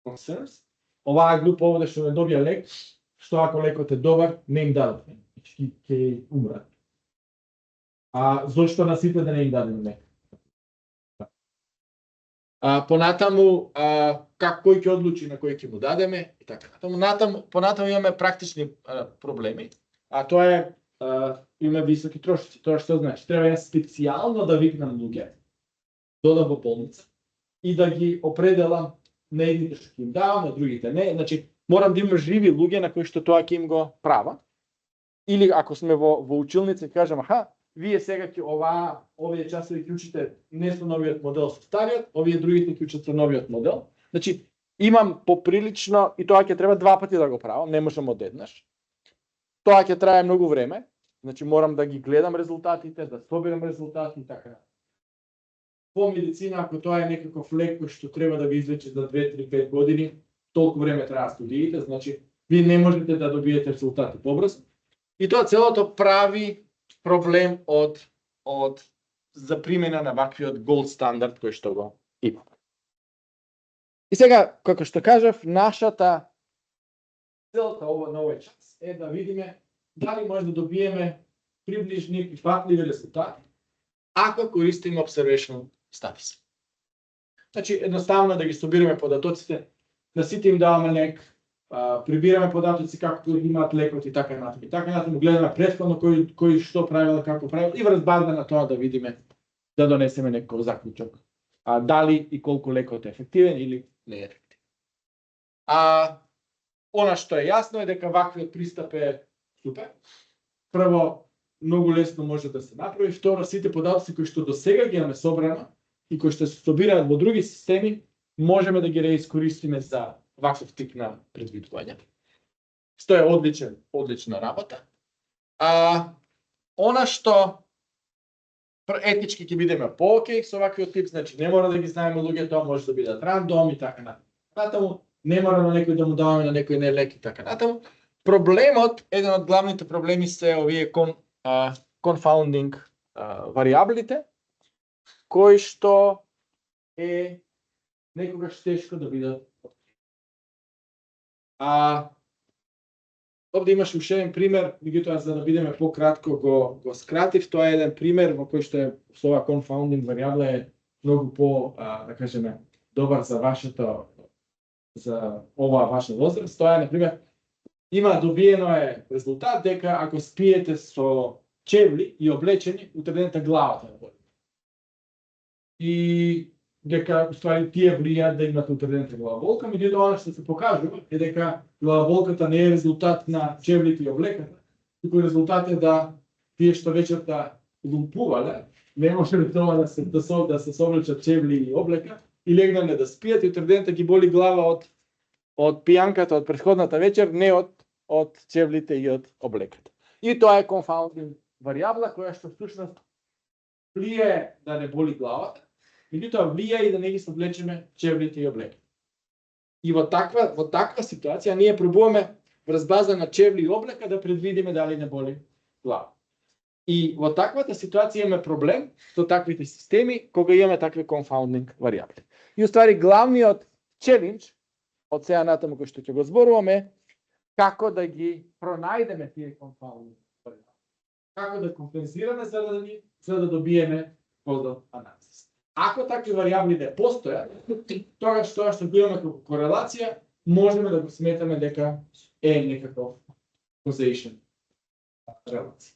concerns. Оваа група овде што не добија лек, што ако лекот е добар, не им дадат, ќе умрат. Зошто на сите да не им дадем лек? Понатаму, кој ќе одлучи на кој ќе му дадеме и така. Понатаму имаме практични проблеми, тоа е имаме високи трошоци. Тоа што значи? Треба специјално да викнам луѓе додам во болница и да ги определам на едните што ќе им давам, на другите не. Значи, морам да имам живи луѓе на кои што тоа ќе им го права. Или ако сме во училница, кажам, вие сега ќе овие часови ќе учите не со новиот модел, со стариот, овие другите ќе учат со новиот модел. Значи, имам поприлично, и тоа ќе треба два пати да го правам, не можам одеднаш. Тоа ќе трае многу време, значи морам да ги гледам резултатите, да соберам резултати и така. По медицина, ако тоа е некаков лек кој што треба да ви излечи за 2, 3, 5 години, толку време треба студиите, значи вие не можете да добиете резултати побрзо. И тоа целото прави проблем од за примена на ваквиот голд стандард кој што го има. И сега, како што кажав, нашата целта на овој час е да видиме дали може да добиеме приближни прифатливи резултати ако користиме observational studies. Значи, едноставно да ги собираме податоците, на сите им даваме лек, прибираме податоци како имаат лекот и така натаму. И така натаму гледаме претходно кој што правил, како правил и врз база на тоа да видиме, да донесеме некој заклучок. Дали и колку лекот е ефективен или не е ефективен. Она што е јасно е дека ваквиот пристап е супер. Прво, многу лесно може да се направи. Второ, сите податоци кои што до сега ги имаме собрано и кои што се собираат во други системи, можеме да ги реискористиме за ваков тип на предвидување. Што е одлична работа. Она што етички ќе бидеме по-окей со ваквиот тип, значи не мора да ги знаеме луѓето, може да бидат рандом и така натаму, не мора на некој да му даваме, на некој не лек и така натаму. Проблемот, еден од главните проблеми се овие confounding варијаблите, кои што е некогаш тешко да бидат. Овде имаш уште еден пример, меѓутоа за да бидеме пократко го скратив, тоа е еден пример во кој што е со ова confounding варијабла е многу по, да кажеме, добар за оваа ваша возраст. Тоа е, на пример, има добиено е резултат дека ако спиете со чевли и облечени, утреднете главата на боли. И дека уствари тие влијаат да имате утредната главоболка, меѓутоа она што се покажува е дека главоболката не е резултат на чевлите и облеката, туку резултат е да тие што вечерта лумпувале, не може да се совлечат чевли и облека и легнале да спијат и утредната ги боли глава од пијанката од претходната вечер, не од чевлите и од облеката. И тоа е confounding варијабла која што всушност влијае да не боли главата, меѓутоа влијае и да не ги совлечеме чевлите и облеката. И во таква ситуација ние пробуваме врз база на чевли и облека да предвидиме дали не боли глава. И во таквата ситуација имаме проблем со таквите системи кога имаме такви confounding варијабли. И уствари главниот челендж од сега натаму кој што ќе го зборуваме како да ги пронајдеме тие confounding варијабли. Како да компензираме за да добиеме поздрав анализ. Ако такви варијабли не постојат, тогаш тоа што го имаме како корелација, можеме да го сметаме дека е некаков causation релација.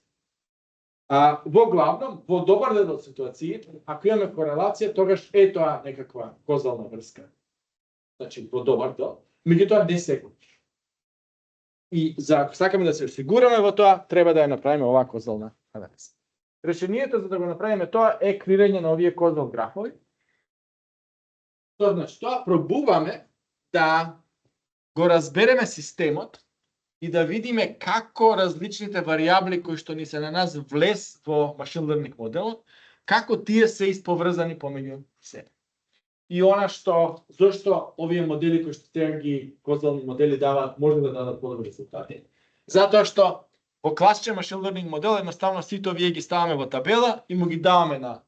Во главном, во добар дел од ситуации, ако имаме корелација, тогаш е тоа некаква козална врска. Значи, во добар дел, меѓутоа не секогаш. И ако сакаме да се осигураме во тоа, треба да ја направиме оваа козална анализа. Решението за да го направиме тоа е креирање на овие козал графови. Тоа значи, тоа пробуваме да го разбереме системот и да видиме како различните варијабли кои што ни се на нас влез во машин лернинг моделот, како тие се исповрзани помеѓу себе. И она што, зошто овие модели кои што сега ги козални модели даваат, може да дадат подобри резултати. Затоа што во класичен машин лернинг модел едноставно сите овие ги ставаме во табела и му ги даваме на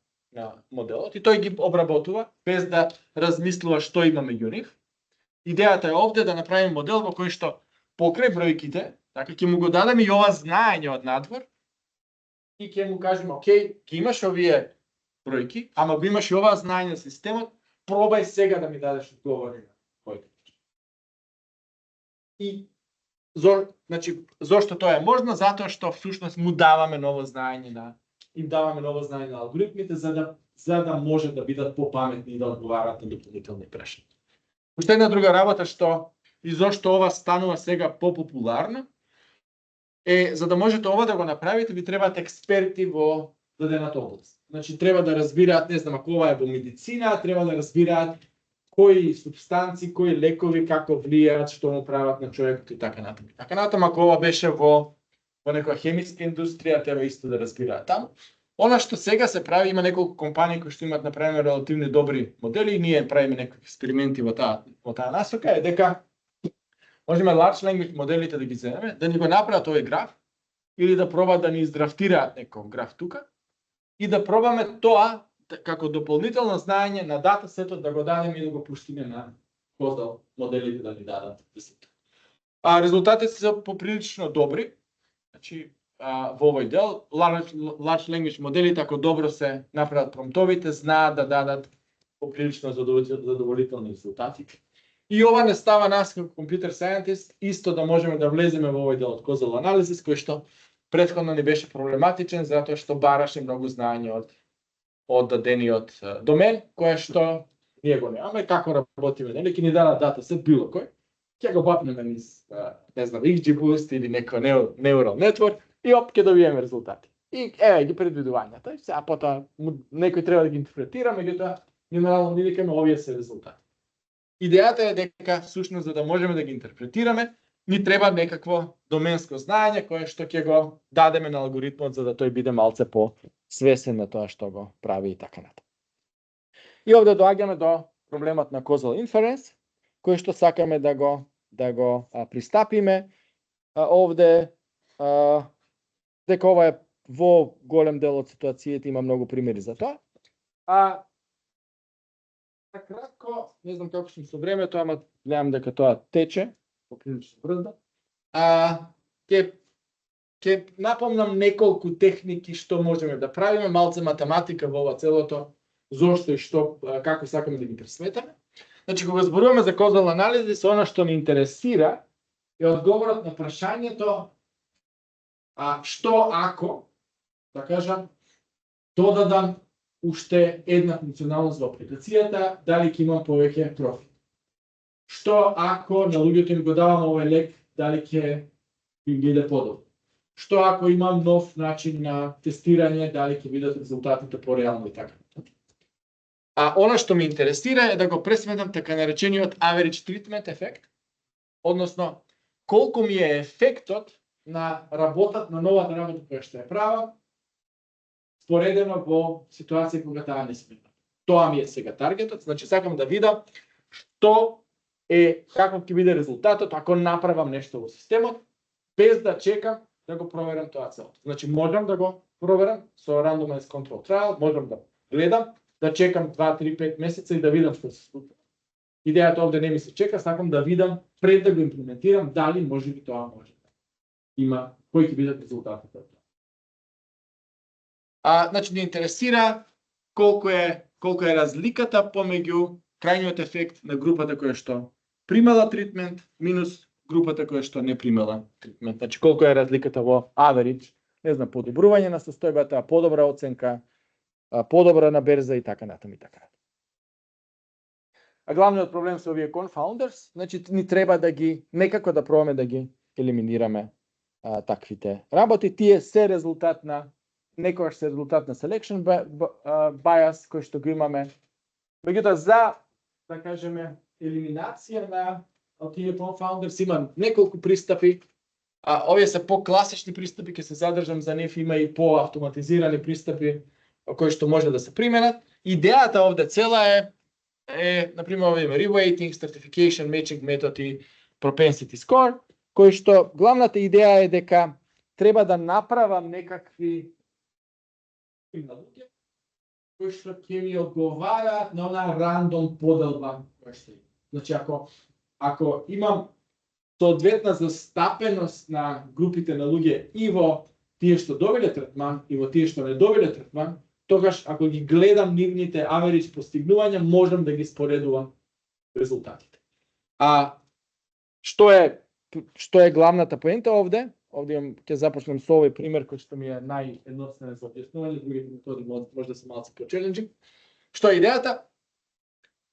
моделот и тој ги обработува без да размислува што има меѓу нив. Идејата е овде да направиме модел во кој што покрај бројките, така ќе му го дадеме и ова знаење од надвор и ќе му кажеме, окей, ќе имаш овие бројки, ама го имаш и ова знаење на системот, пробај сега да ми дадеш одговори на кој. И зошто тоа е можно? Затоа што всушност му даваме ново знаење на алгоритмите за да може да бидат попаметни и да одговараат на дополнителни прашања. Уште една друга работа што и зошто ова станува сега попопуларно е за да можете ова да го направите, ви требаат експерти во дадената област. Значи треба да разбираат, не знам, ако ова е во медицина, треба да разбираат кои супстанци, кои лекови како влијаат, што му прават на човекот и така натаму. Така натаму, ако ова беше во некоја хемиска индустрија, треба исто да разбираат таму. Она што сега се прави, има неколку компании кои што имаат направени релативно добри модели и ние правиме некои експерименти во таа насока, е дека можеме large language моделите да ги земеме, да ни го направат овој граф или да пробаат да ни издрафтираат некој граф тука и да пробаме тоа како дополнително знаење на датасетот да го дадеме и да го пуштиме на козал моделите да ни дадат резултати. Резултатите се поприлично добри. Значи во овој дел large language моделите ако добро се направат промптовите, знаат да дадат поприлично задоволителни резултати. И ова не става нас како computer scientist исто да можеме да влеземе во овој дел од causal analysis кој што претходно ни беше проблематичен затоа што бараше многу знаење од дадениот домен, кое што ние го немаме, како работиме, нели, ќе ни дадат датасет било кој, ќе го бапнеме низ, не знам, XGBoost или некој neural network и ќе добиеме резултати. И еве ги предвидувањата, и сега потоа некој треба да ги интерпретира, меѓутоа генерално ни викаме овие се резултати. Идејата е дека всушност за да можеме да ги интерпретираме, ни треба некакво доменско знаење кое што ќе го дадеме на алгоритмот за да тој биде малце свесен на тоа што го прави и така натаму. И овде доаѓаме до проблемот на causal inference, кој што сакаме да го пристапиме. Овде дека ова е во голем дел од ситуациите, има многу примери за тоа. Кратко, не знам како сум со времето, ама гледам дека тоа тече, поприлично брзо. Ќе напомнам неколку техники што можеме да правиме, малце математика во ова целото, зошто и што, како сакаме да ги пресметаме. Значи, кога зборуваме за causal анализис, она што ни интересира е одговорот на прашањето што ако, да кажам, додадам уште една функционалност во апликацијата, дали ќе имам повеќе профит. Што ако на луѓето им го давам овој лек, дали ќе им биде подобро. Што ако имам нов начин на тестирање, дали ќе бидат резултатите пореално и така. Она што ме интересира е да го пресметам така наречениот average treatment ефект, односно колку ми е ефектот на работата, на новата работа која што ја правам, споредено во ситуација кога таа не сметам. Тоа ми е сега таргетот, значи сакам да видам што е, каков ќе биде резултатот ако направам нешто во системот, без да чекам да го проверам тоа целото. Значи можам да го проверам со randomized control trial, можам да гледам, да чекам 2, 3, 5 месеца и да видам што се случува. Идејата овде не ми се чека, сакам да видам пред да го имплементирам дали може би тоа може да има, кои ќе бидат резултатите од тоа. Значи ни интересира колку е разликата помеѓу крајниот ефект на групата која што примала третмент минус групата која што не примала третмент. Значи колку е разликата во average, не знам, подобрување на состојбата, подобра оценка, подобра на берза и така натаму и така. Главниот проблем со овие confounders, значи ни треба да ги некако да пробаме да ги елиминираме таквите работи. Тие се резултат на некогаш се резултат на selection bias кој што го имаме. Меѓутоа за, да кажеме, елиминација на тие confounders има неколку пристапи. Овие се по-класични пристапи, ќе се задржам за нив, има и по-автоматизирани пристапи кои што може да се применат. Идејата овде цела е например овие reweighting, stratification, matching методи, propensity score, кои што главната идеја е дека треба да направам некакви луѓе кои што ќе ми одговараат на онаа рандом поделба која што има. Значи ако имам соодветна застапеност на групите на луѓе и во тие што добиле третман и во тие што не добиле третман, тогаш ако ги гледам нивните average постигнувања, можам да ги споредувам резултатите. Што е главната поента овде? Овде ќе започнем со овој пример кој што ми е наједноставен за објаснување, другите методи може да се малку по-челенџинг. Што е идејата?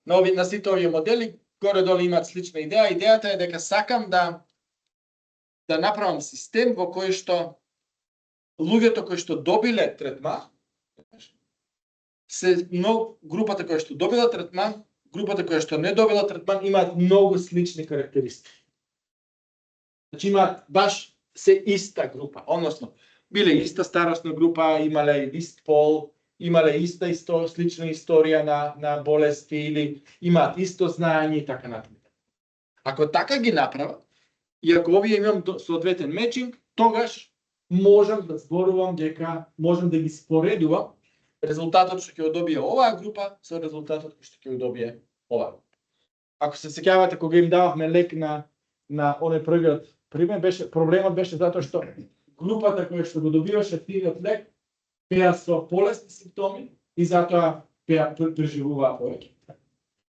На сите овие модели горе-долу имаат слична идеја. Идејата е дека сакам да направам систем во кој што луѓето кои што добиле третман, групата која што добила третман, групата која што не добила третман имаат многу слични карактеристики. Значи имаат баш се иста група, односно биле иста старосна група, имале ист пол, имале слична историја на болести или имаат исто знаење и така натаму. Ако така ги направам и ако овие имам соодветен мечинг, тогаш можам да зборувам дека можам да ги споредувам резултатот што ќе добие оваа група со резултатот што ќе добие оваа група. Ако се сеќавате кога им дававме лек на оној првиот пример, проблемот беше затоа што групата која што го добиваше тиот лек пеа со полесни симптоми и затоа преживуваа повеќе.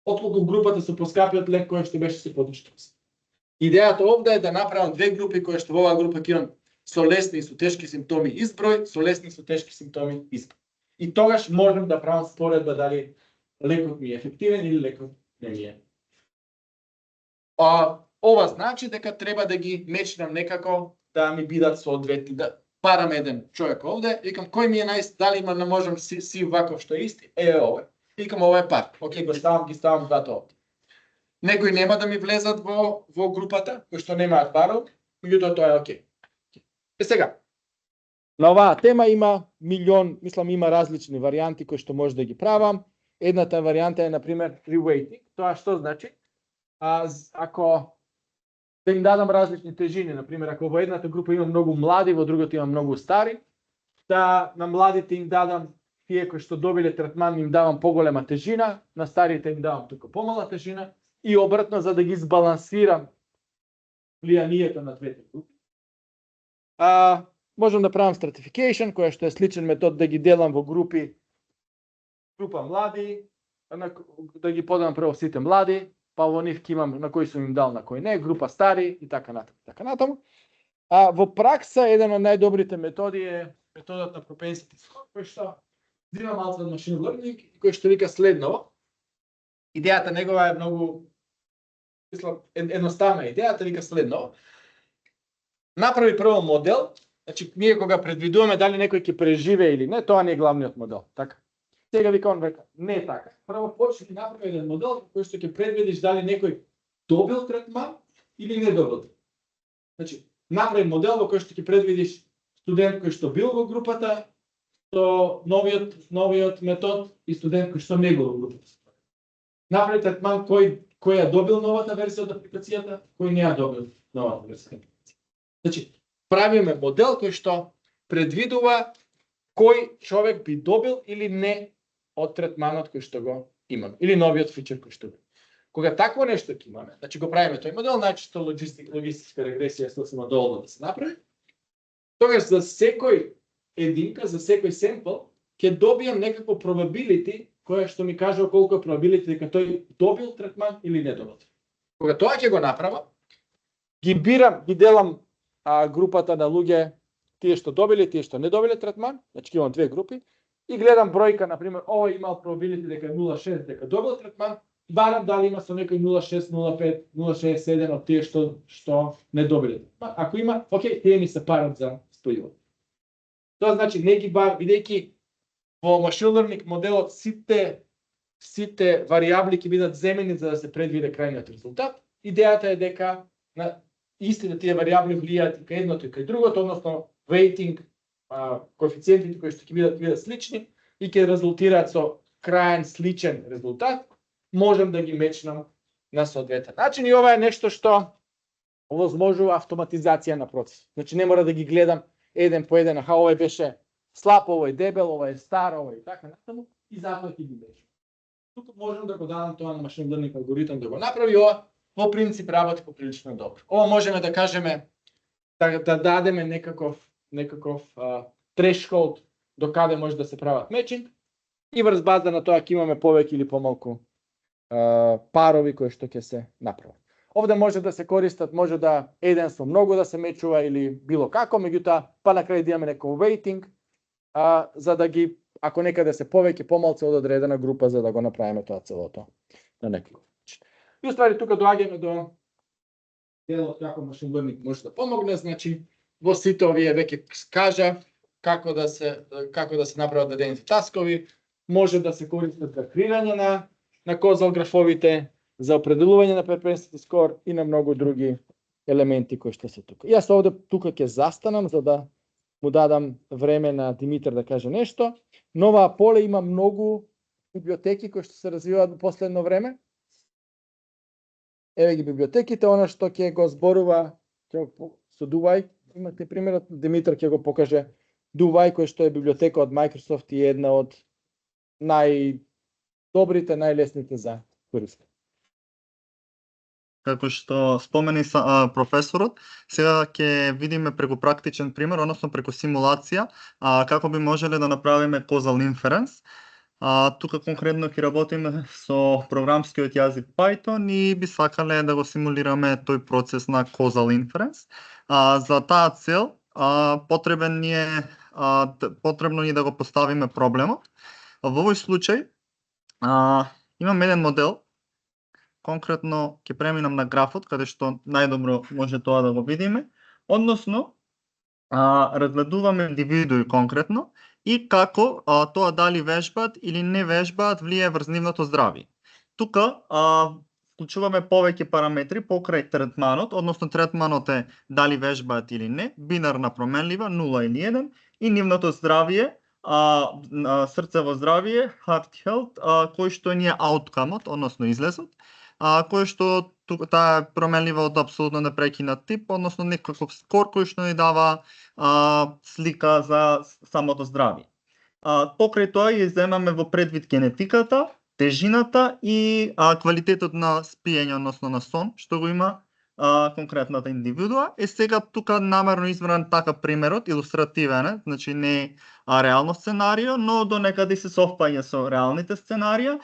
Отколку групата со поскапиот лек која што беше со подишки. Идејата овде е да направам две групи кои што во оваа група ќе имам со лесни и со тешки симптоми изброј, со лесни и со тешки симптоми изброј. И тогаш можам да правам споредба дали лекот ми е ефективен или лекот не ми е. Ова значи дека треба да ги мечнам некако да ми бидат соодветни, да парам еден човек овде, викам кој ми е дали има можам си ваков што е исти, овој. Викам ова е пар. Океј, ги ставам двата овде. Некои нема да ми влезат во групата, кои што немаат паров, меѓутоа тоа е океј. Сега, На оваа тема има милион, мислам има различни варијанти кои што може да ги правам. Едната варијанта е, например, reweighting. Тоа што значи? Ако да им дадам различни тежини, например, ако во едната група има многу млади, во другата има многу стари, да на младите им дадам тие кои што добиле третман им давам поголема тежина, на старите им давам тука помала тежина и обратно за да ги збалансирам влијанието на двете групи. Можам да правам stratification, која што е сличен метод да ги делам во група млади, да ги подам прво сите млади, па во нив ќе имам на кои сум им дал, на кои не, група стари и така натаму. Во пракса еден од најдобрите методи е методот на propensity score, кој што зема малку од machine learning и кој што вика следново. Идејата негова е многу едноставна идејата вика следново. Направи прво модел, значи ние кога предвидуваме дали некој ќе преживее или не, тоа не е главниот модел, така. Сега вика он века, не е така. Прво почни да направи еден модел кој што ќе предвидиш дали некој добил третман или не добил. Значи, направи модел во кој што ќе предвидиш студент кој што бил во групата со новиот метод и студент кој што не бил во групата. Направи третман кој ја добил новата верзија од апликацијата, кој не ја добил новата верзија. Значи, правиме модел кој што предвидува кој човек би добил или не од третманот кој што го имаме, или новиот фичер кој што го. Кога такво нешто ќе имаме, значи го правиме тој модел, најчесто логистичка регресија сосема доволно да се направи, тогаш за секој единка, за секој семпл, ќе добијам некакво probability која што ми кажува колку е probability дека тој добил третман или не добил. Кога тоа ќе го направам, ги бирам, ги делам групата на луѓе, тие што добиле, тие што не добиле третман, значи ќе имам две групи, и гледам бројка, например, овој имал probability дека 0,6 дека добил третман, барам дали има со некој 0,6, 0,5, 0,67 од тие што не добиле. Ако има, окей, тие ми се парат за спојување. Тоа значи не ги бар, бидејќи во machine learning моделот сите варијабли ќе бидат земени за да се предвиде крајниот резултат. Идејата е дека на истите тие варијабли влијаат и кај едното и кај другото, односно weighting, коефициентите кои што ќе бидат слични и ќе резултираат со крајен сличен резултат, можам да ги мечнам на соодветен начин и ова е нешто што овозможува автоматизација на процес. Значи не мора да ги гледам еден по еден, овој беше слаб, овој дебел, овој е стар, овој и така натаму и затоа ќе ги мечнам. Тука можам да го дадам тоа на машин learning алгоритам да го направи, ова во принцип работи поприлично добро. Ова можеме да кажеме да дадеме некаков threshold до каде може да се прават мечинг и врз база на тоа ќе имаме повеќе или помалку парови кои што ќе се направат. Овде може да се користат, може да еден со многу да се мечува или било како, меѓутоа па на крај да имаме некој weighting, за да ги, ако некаде се повеќе помалку од одредена група за да го направиме тоа целото на некој начин. И уствари тука доаѓаме до делот како машин learning може да помогне, значи во сите овие веќе кажав како да се направат дадените таскови, може да се користат за креирање на козал графовите, за определување на propensity score и на многу други елементи кои што се тука. Јас овде тука ќе застанам за да му дадам време на Димитар да каже нешто. Но оваа поле има многу библиотеки кои што се развиваат во последно време. Еве ги библиотеките, она што ќе го зборува со Duvai, имате примерот, Димитар ќе го покаже Duvai, кој што е библиотека од Microsoft и една од најдобрите, најлесните за користење. Како што спомени професорот, сега ќе видиме преку практичен пример, односно преку симулација, како би можеле да направиме causal inference. Тука конкретно ќе работиме со програмскиот јазик Python и би сакале да го симулираме тој процес на causal inference. За таа цел потребно ни да го поставиме проблемот. Во овој случај имам еден модел. Конкретно ќе преминам на графот, каде што најдобро може тоа да го видиме. Односно, разгледуваме индивидуи конкретно и како тоа дали вежбаат или не вежбаат влијае врз нивното здравје. Тука вклучуваме повеќе параметри покрај третманот, односно третманот е дали вежбаат или не, бинарна променлива 0 или 1 и нивното здравје, срцево здравје, heart health, кој што ни е outcome-от, односно излезот, кој што таа е променлива од апсолутно непрекинат тип, односно некаков скор кој што ни дава слика за самото здравје. Покрај тоа ја земаме во предвид генетиката, тежината и квалитетот на спиење, односно на сон, што го има конкретната индивидуа. Сега тука намерно избран така примерот, илустративен, значи не е реално сценарио, но до некаде се совпаѓа со реалните сценарија,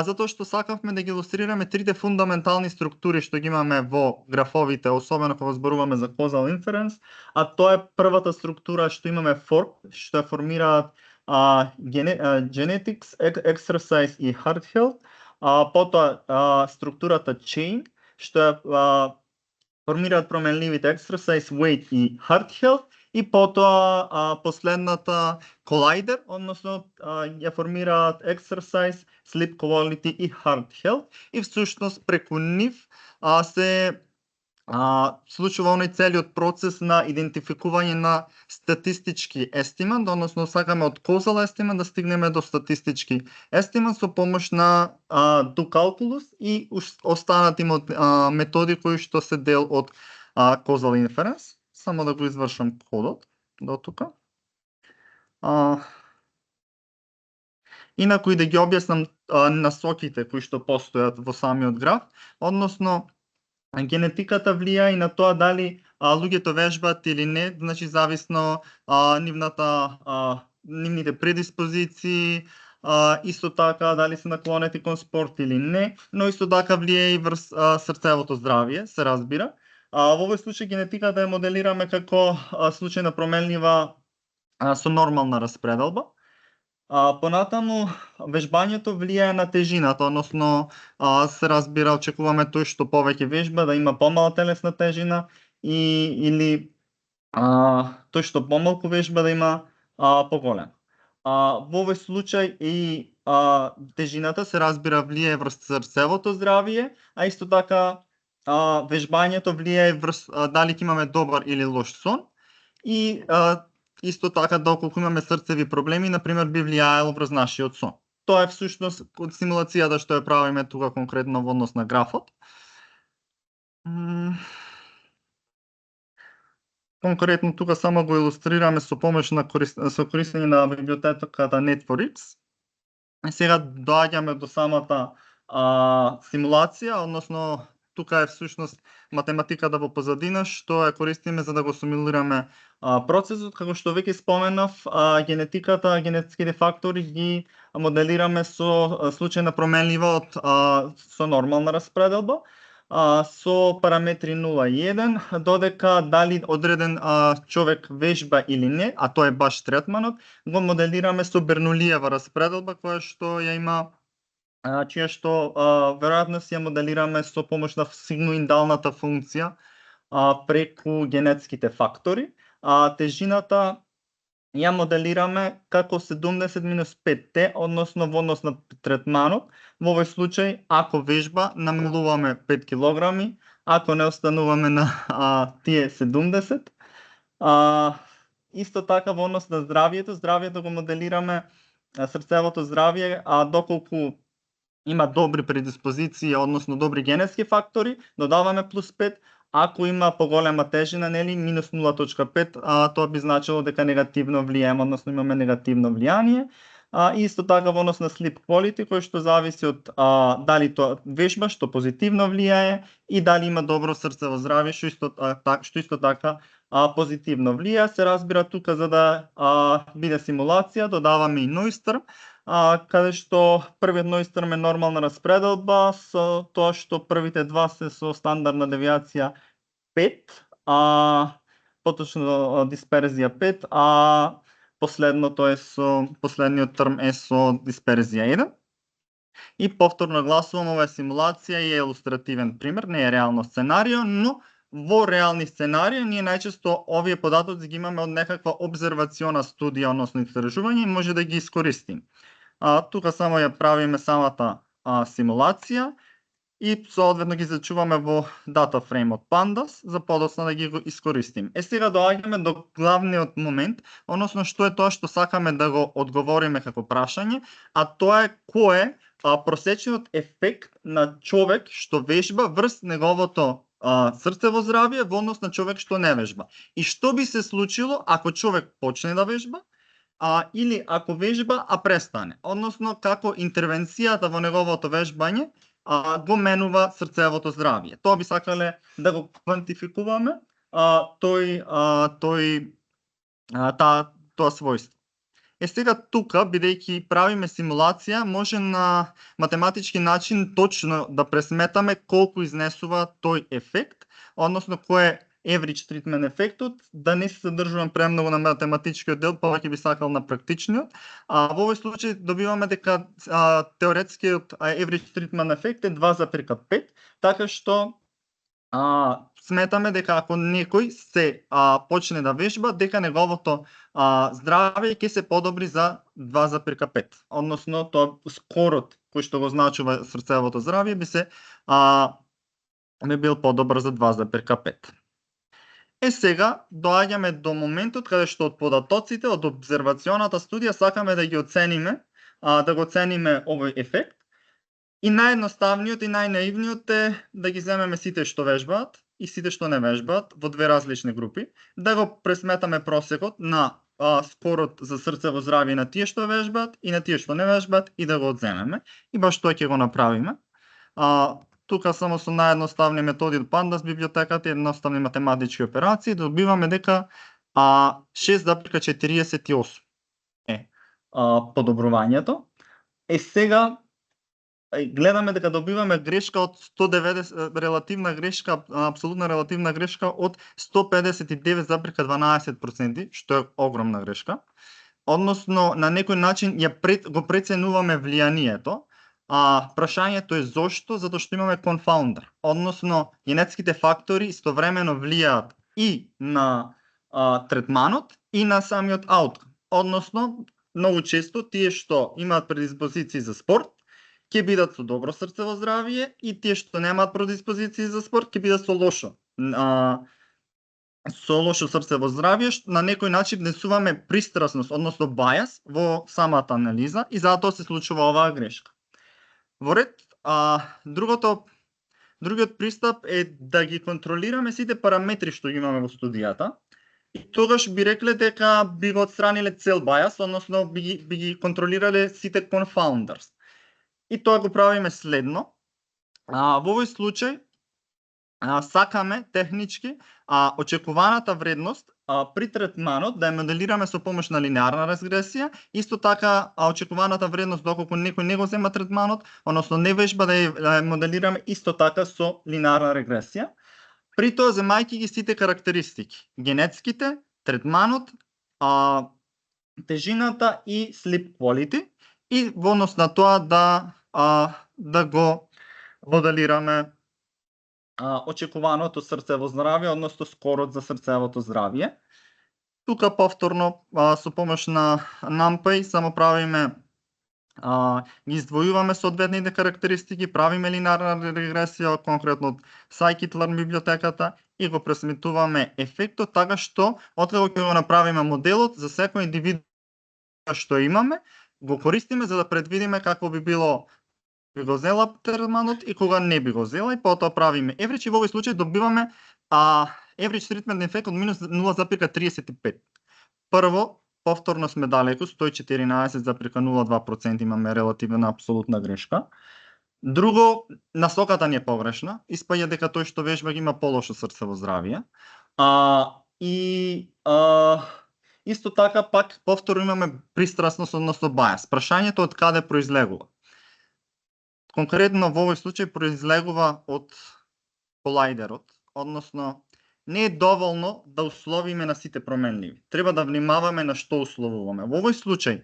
затоа што сакавме да ги илустрираме трите фундаментални структури што ги имаме во графовите, особено кога зборуваме за causal inference, тоа е првата структура што имаме fork, што ја формираат genetics, exercise и heart health, потоа структурата chain, што формираат променливите exercise, weight и heart health, и потоа последната collider, односно ја формираат exercise, sleep quality и heart health, и всушност преку нив се случува оној целиот процес на идентификување на статистички естимат, односно сакаме од causal estimate да стигнеме до статистички естимат со помош на do-calculus и останати методи кои што се дел од causal inference. Само да го извршам кодот до тука. Инаку и да ги објаснам насоките кои што постојат во самиот граф, односно генетиката влија и на тоа дали луѓето вежбаат или не, значи зависно нивните предиспозиции, исто така дали се наклонети кон спорт или не, но исто така влија и врз срцевото здравје, се разбира. Во овој случај генетиката ја моделираме како случајна променлива со нормална распределба. Понатаму вежбањето влијае на тежината, односно се разбира, очекуваме тој што повеќе вежба да има помала телесна тежина или тој што помалку вежба да има поголем. Во овој случај и тежината се разбира влијае врз срцевото здравје, а исто така вежбањето влијае врз дали ќе имаме добар или лош сон и исто така доколку имаме срцеви проблеми, например би влијаело врз нашиот сон. Тоа е всушност од симулацијата што ја правиме тука конкретно во однос на графот. Конкретно тука само го илустрираме со помош на користење на библиотеката Net4X. Сега доаѓаме до самата симулација, односно тука е всушност математиката во позадина што ја користиме за да го симулираме процесот. Како што веќе споменав, генетиката, генетските фактори ги моделираме со случајна променлива со нормална распределба, со параметри 0 и 1, додека дали одреден човек вежба или не, а тоа е баш третманот, го моделираме со Бернулиева распределба која што ја има, чија што веројатно си ја моделираме со помош на сигмоидалната функција преку генетските фактори. Тежината ја моделираме како 70 минус 5t, односно во однос на третманот. Во овој случај, ако вежба, намалуваме 5 килограми, ако не остануваме на тие 70. Исто така во однос на здравјето го моделираме срцевото здравје, доколку има добри предиспозиции, односно добри генетски фактори, додаваме плюс 5, ако има поголема тежина, нели, минус 0.5, тоа би значило дека негативно влијаеме, односно имаме негативно влијание. Исто така во однос на sleep quality, кој што зависи од дали тоа вежба што позитивно влијае и дали има добро срцево здравје, што исто така позитивно влијае. Се разбира тука за да биде симулација, додаваме и noise term, каде што првиот noise term е нормална распределба, со тоа што првите два се со стандардна девијација 5, поточно дисперзија 5, последното е последниот терм е со дисперзија 1. И повторно гласувам, ова е симулација и е илустративен пример, не е реално сценарио, но во реални сценарии ние најчесто овие податоци ги имаме од некаква обзервациона студија, односно истражување, и може да ги искористим. Тука само ја правиме самата симулација и соодветно ги зачуваме во дата фрейм од Pandas за подоцна да ги го искористиме. Сега доаѓаме до главниот момент, односно што е тоа што сакаме да го одговориме како прашање, а тоа е кој е просечниот ефект на човек што вежба врз неговото срцево здравје во однос на човек што не вежба. И што би се случило ако човек почне да вежба, или ако вежба, а престане. Односно, како интервенцијата во неговото вежбање го менува срцевото здравје. Тоа би сакале да го квантификуваме, тоа својство. Сега тука, бидејќи правиме симулација, може на математички начин точно да пресметаме колку изнесува тој ефект, односно кој е average treatment ефектот, да не се задржувам премногу на математичкиот дел, повеќе би сакал на практичниот. Во овој случај добиваме дека теоретскиот average treatment ефект е 2,5, така што сметаме дека ако некој се почне да вежба, дека неговото здравје ќе се подобри за 2,5. Односно, тоа скорот кој што го значува срцевото здравје би бил подобар за 2,5. Сега доаѓаме до моментот каде што од податоците од обзервационата студија сакаме да ги оцениме, да го оцениме овој ефект. И наједноставниот и најнаивниот е да ги земеме сите што вежбаат и сите што не вежбаат во две различни групи, да го пресметаме просекот на скорот за срцево здравје на тие што вежбаат и на тие што не вежбаат и да го одземеме. И баш тоа ќе го направиме. Тука само со наједноставни методи од Pandas библиотеката и едноставни математички операции добиваме дека 6,48 е подобрувањето. Сега гледаме дека добиваме грешка од 190, релативна грешка, апсолутна релативна грешка од 159,12%, што е огромна грешка. Односно, на некој начин го преценуваме влијанието. Прашањето е зошто? Затоа што имаме конфаундер. Односно, генетските фактори истовремено влијаат и на третманот и на самиот ауткам. Односно, многу често тие што имаат предиспозиции за спорт ќе бидат со добро срцево здравје и тие што немаат предиспозиции за спорт ќе бидат со лошо срцево здравје. На некој начин внесуваме пристрасност, односно бајас во самата анализа и затоа се случува оваа грешка. Во ред, другиот пристап е да ги контролираме сите параметри што ги имаме во студијата и тогаш би рекле дека би го отстраниле цел бајас, односно би ги контролирале сите confounders. И тоа го правиме следно. Во овој случај сакаме технички очекуваната вредност при третманот да ја моделираме со помош на линеарна регресија, исто така очекуваната вредност доколку некој не го зема третманот, односно не вежба, да ја моделираме исто така со линеарна регресија. При тоа земајќи ги сите карактеристики, генетските, третманот, тежината и sleep quality, и во однос на тоа да го моделираме очекуваното срцево здравје, односно скорот за срцевото здравје. Тука повторно со помош на NumPy само правиме ги издвојуваме соодветните карактеристики, правиме линеарна регресија, конкретно од scikit-learn библиотеката и го пресметуваме ефектот така што откако ќе го направиме моделот за секој индивид што имаме, го користиме за да предвидиме како би било би го зела третманот и кога не би го зела, и потоа правиме average и во овој случај добиваме average treatment ефект од минус 0,35. Прво, повторно сме далеку, 114,02% имаме релативна апсолутна грешка. Друго, насоката ни е погрешна, испаѓа дека тој што вежба има полошо срцево здравје. Исто така пак повторно имаме пристрасност, односно бајас. Прашањето од каде произлегува? Конкретно во овој случај произлегува од колајдерот, односно не е доволно да условиме на сите променливи. Треба да внимаваме на што условуваме. Во овој случај,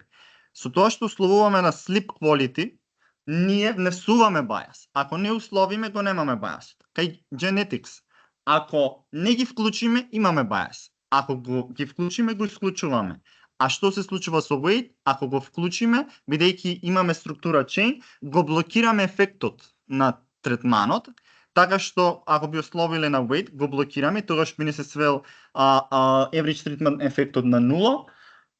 со тоа што условуваме на sleep quality, ние внесуваме бајас. Ако не условиме, го немаме бајас. Кај genetics, ако не ги вклучиме, имаме бајас. Ако ги вклучиме, го исклучуваме. А што се случува со weight? Ако го вклучиме, бидејќи имаме структура chain, го блокираме ефектот на третманот, така што ако би ословиле на weight, го блокираме, тогаш би не се свел average treatment ефектот на 0,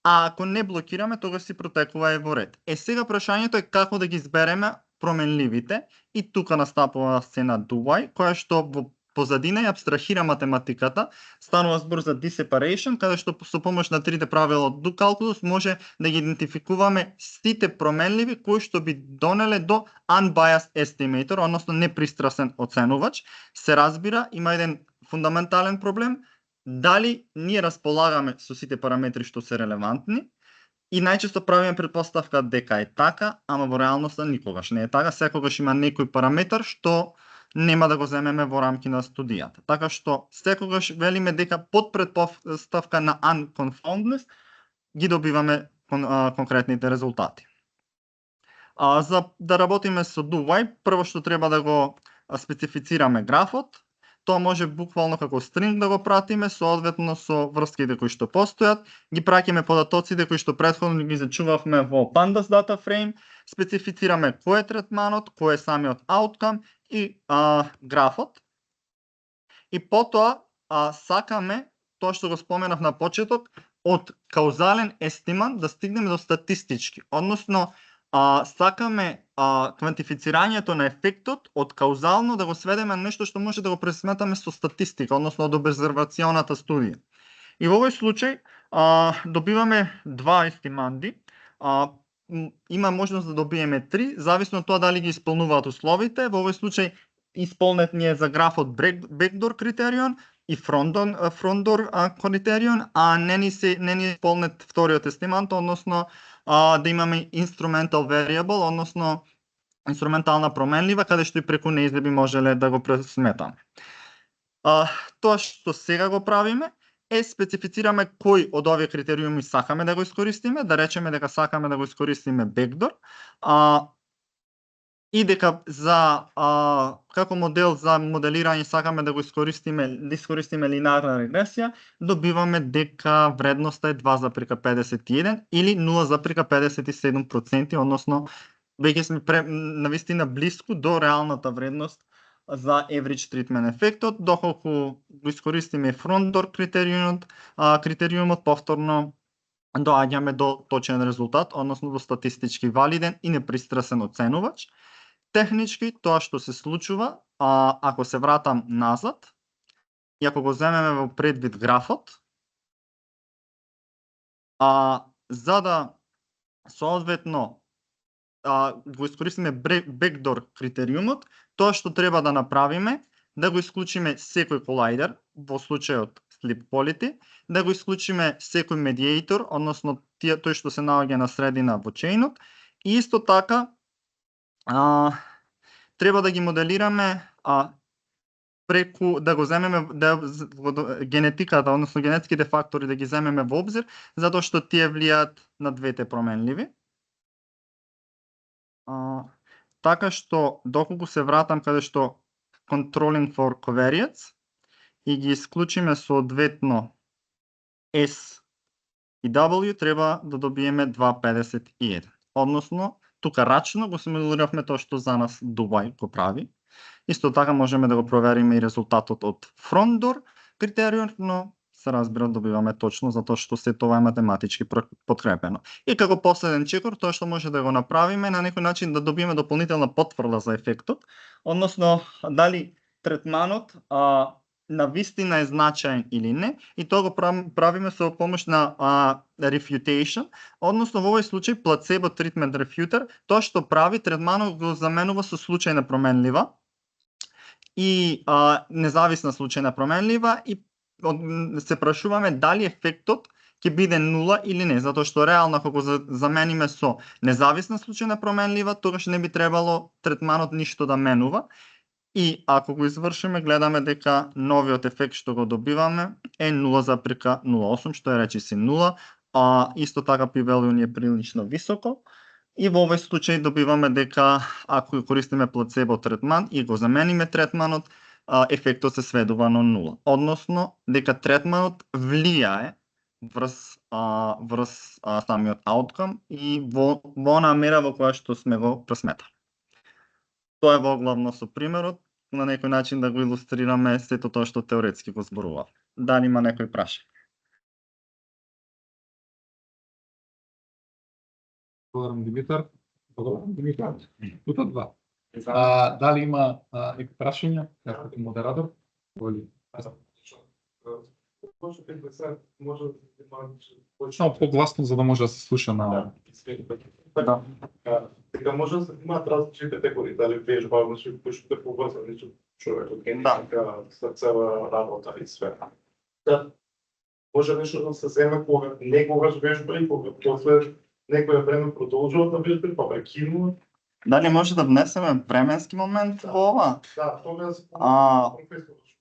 а ако не блокираме, тогаш си протекува е во ред. Сега прашањето е како да ги избереме променливите, и тука настапува сцена Dubaj, која што во позадина ја абстрахира математиката, станува збор за D-separation, каде што со помош на 3D правило од Calculus може да ги идентификуваме сите променливи кои што би донеле до unbiased estimator, односно непристрасен оценувач. Се разбира, има еден фундаментален проблем, дали ние располагаме со сите параметри што се релевантни, и најчесто правиме претпоставка дека е така, ама во реалноста никогаш не е така, секогаш има некој параметар што нема да го земеме во рамки на студијата. Така што секогаш велиме дека под претпоставка на unconfoundness ги добиваме конкретните резултати. За да работиме со Dubaj, прво што треба да го специфицираме графот. Тоа може буквално како стринг да го пратиме, соодветно со врските кои што постојат, ги праќаме податоците кои што претходно ги зачувавме во Pandas data frame, специфицираме кој е третманот, кој е самиот outcome и графот. И потоа сакаме тоа што го споменав на почеток, од каузален естимат да стигнеме до статистички, односно сакаме квантифицирањето на ефектот од каузално да го сведеме на нешто што може да го пресметаме со статистика, односно од обзервационата студија. И во овој случај добиваме два естиманди, има можност да добиеме 3, зависно од тоа дали ги исполнуваат условите. Во овој случај исполнет ни е за графот backdoor критерион и frontdoor критерион, а не ни исполнет вториот естимант, односно да имаме instrumental variable, односно инструментална променлива, каде што и преку нејзе би можеле да го пресметаме. Тоа што сега го правиме е специфицираме кој од овие критериуми сакаме да го искористиме, да речеме дека сакаме да го искористиме backdoor, и дека за како модел за моделирање сакаме да го искористиме линарна регресија, добиваме дека вредноста е 2,51 или 0,57%, односно веќе сме навистина блиску до реалната вредност за average treatment ефектот, доколку го искористиме frontdoor критериумот, повторно доаѓаме до точен резултат, односно до статистички валиден и непристрасен оценувач. Технички тоа што се случува, ако се вратам назад и ако го земеме во предвид графот, за да соодветно го искористиме backdoor критериумот, тоа што треба да направиме, да го исклучиме секој колайдер, во случајот sleep quality, да го исклучиме секој медиатор, односно тој што се наоѓа на средина во чейнот, и исто така треба да ги моделираме преку да го земеме генетиката, односно генетските фактори да ги земеме во обзир, затоа што тие влијаат на двете променливи. Така што доколку се вратам каде што controlling for covariance и ги исклучиме соодветно S и W, треба да добиеме 2,51. Односно, тука рачно го симулиравме тоа што за нас Dubaj го прави. Исто така можеме да го провериме и резултатот од frontdoor критерион, но се разбира добиваме точно затоа што се тоа е математички подкрепено. И како последен чекор, тоа што може да го направиме на некој начин да добиеме дополнителна потврда за ефектот, односно дали третманот на вистина е значаен или не, и тоа го правиме со помош на refutation, односно во овој случај placebo treatment refuter, тоа што прави третманот го заменува со случајна променлива и независна случајна променлива, и се прашуваме дали ефектот ќе биде 0 или не, затоа што реално ако го замениме со независна случајна променлива, тогаш не би требало третманот ништо да менува. И ако го извршиме, гледаме дека новиот ефект што го добиваме е 0,08, што е речиси 0, исто така p-value ни е прилично високо. И во овој случај добиваме дека ако користиме плацебо третман и го замениме третманот, ефектот се сведува на 0. Односно, дека третманот влијае врз самиот outcome и во онаа мера во која што сме го пресметали. Тоа е воглавно со примерот, на некој начин да го илустрираме сето тоа што теоретски го зборував. Дали има некој прашање? Благодарам, Димитар. Благодарам, Димитар. Тута два. Дали има некои прашања како модератор? Само погласно за да може да се слуша на Да. Така може да имаат различни категории, дали вежба, значи кој што е поврзан со човекот, генетика, срцева работа и све. Да. Може нешто да се земе кога некогаш вежба и кога после некоја време продолжува да вежба, па прекинува. Дали може да внесеме временски момент во ова? Да, тогаш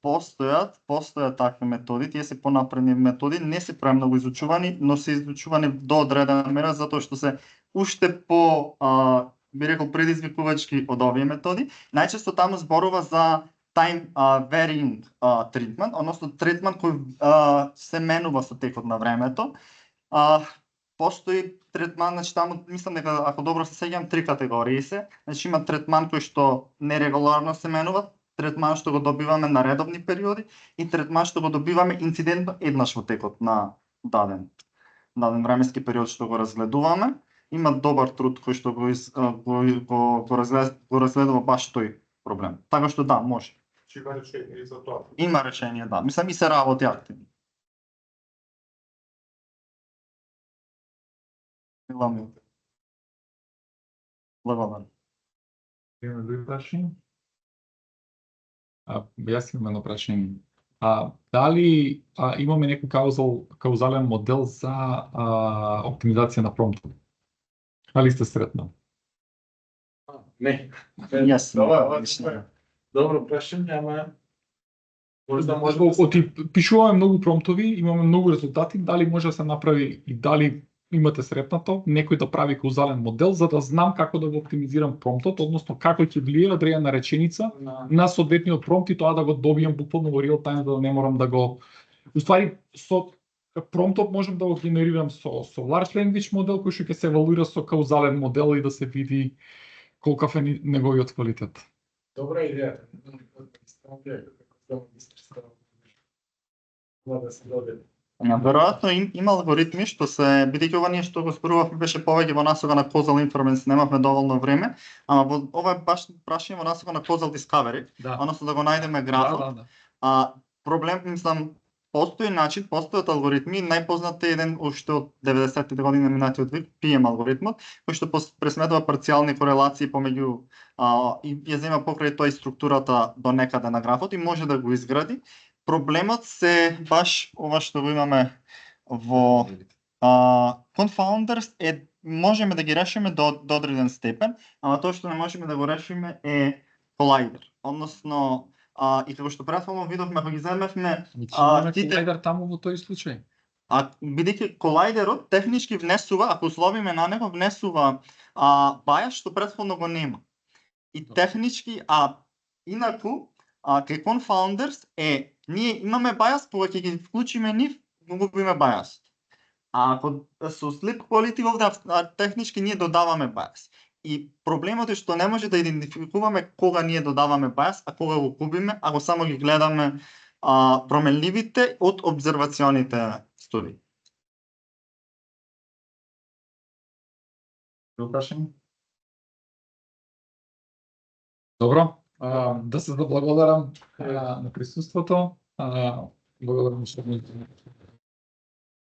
Постојат такви методи, тие се понапредни методи, не се премногу изучувани, но се изучувани до одредена мера затоа што се уште по би рекол предизвикувачки од овие методи. Најчесто таму зборува за time varying treatment, односно третман кој се менува со текот на времето. Постои третман, значи таму мислам дека ако добро се сеќавам 3 категории се. Значи има третман кој што нерегуларно се менува, третман што го добиваме на редовни периоди и третман што го добиваме инцидентно еднаш во текот на даден временски период што го разгледуваме. Има добар труд кој што го разгледува баш тој проблем. Така што да, може. Има решение за тоа. Има решение, да. Мислам и се работи активно. Благодарам. Има други прашања? Јас имам едно прашање. Дали имаме некој каузален модел за оптимизација на промптот? Дали сте сретнал? Не. Јас. Добро прашање, ама може да може Пишуваме многу промптови, имаме многу резултати, дали може да се направи и дали имате сретнато некој да прави каузален модел за да знам како да го оптимизирам промптот, односно како ќе влие одредена реченица на соодветниот промпт и тоа да го добијам буквално во реал тајм, да не морам да го уствари со промптот можам да го генерирам со large language модел кој што ќе се евалуира со каузален модел и да се види колкав е неговиот квалитет. Добра идеја. Веројатно има алгоритми што се, бидејќи ова ние што го зборувавме беше повеќе во насока на causal inference, немавме доволно време, ама во ова е баш прашање во насока на causal discovery, односно да го најдеме графот. Проблем, мислам, постои начин, постојат алгоритми, најпознат е еден уште од 90-тите години на минатиот век, PM алгоритмот, кој што пресметува парцијални корелации помеѓу и ја зема покрај тоа и структурата до некаде на графот и може да го изгради. Проблемот се баш ова што го имаме во confounders е можеме да ги решиме до одреден степен, ама тоа што не можеме да го решиме е collider, односно и како што претходно видовме кога ги земевме колайдер таму во тој случај. Бидејќи колайдерот технички внесува, ако условиме на него, внесува бајас што претходно го нема. И технички, инаку кај confounders ние имаме бајас, кога ќе ги вклучиме нив, го губиме бајас. Ако со sleep quality технички ние додаваме бајас. И проблемот е што не може да идентификуваме кога ние додаваме бајас, а кога го губиме, ако само ги гледаме променливите од обзервационите студии. Добро, да се заблагодарам на присуството. Благодарам што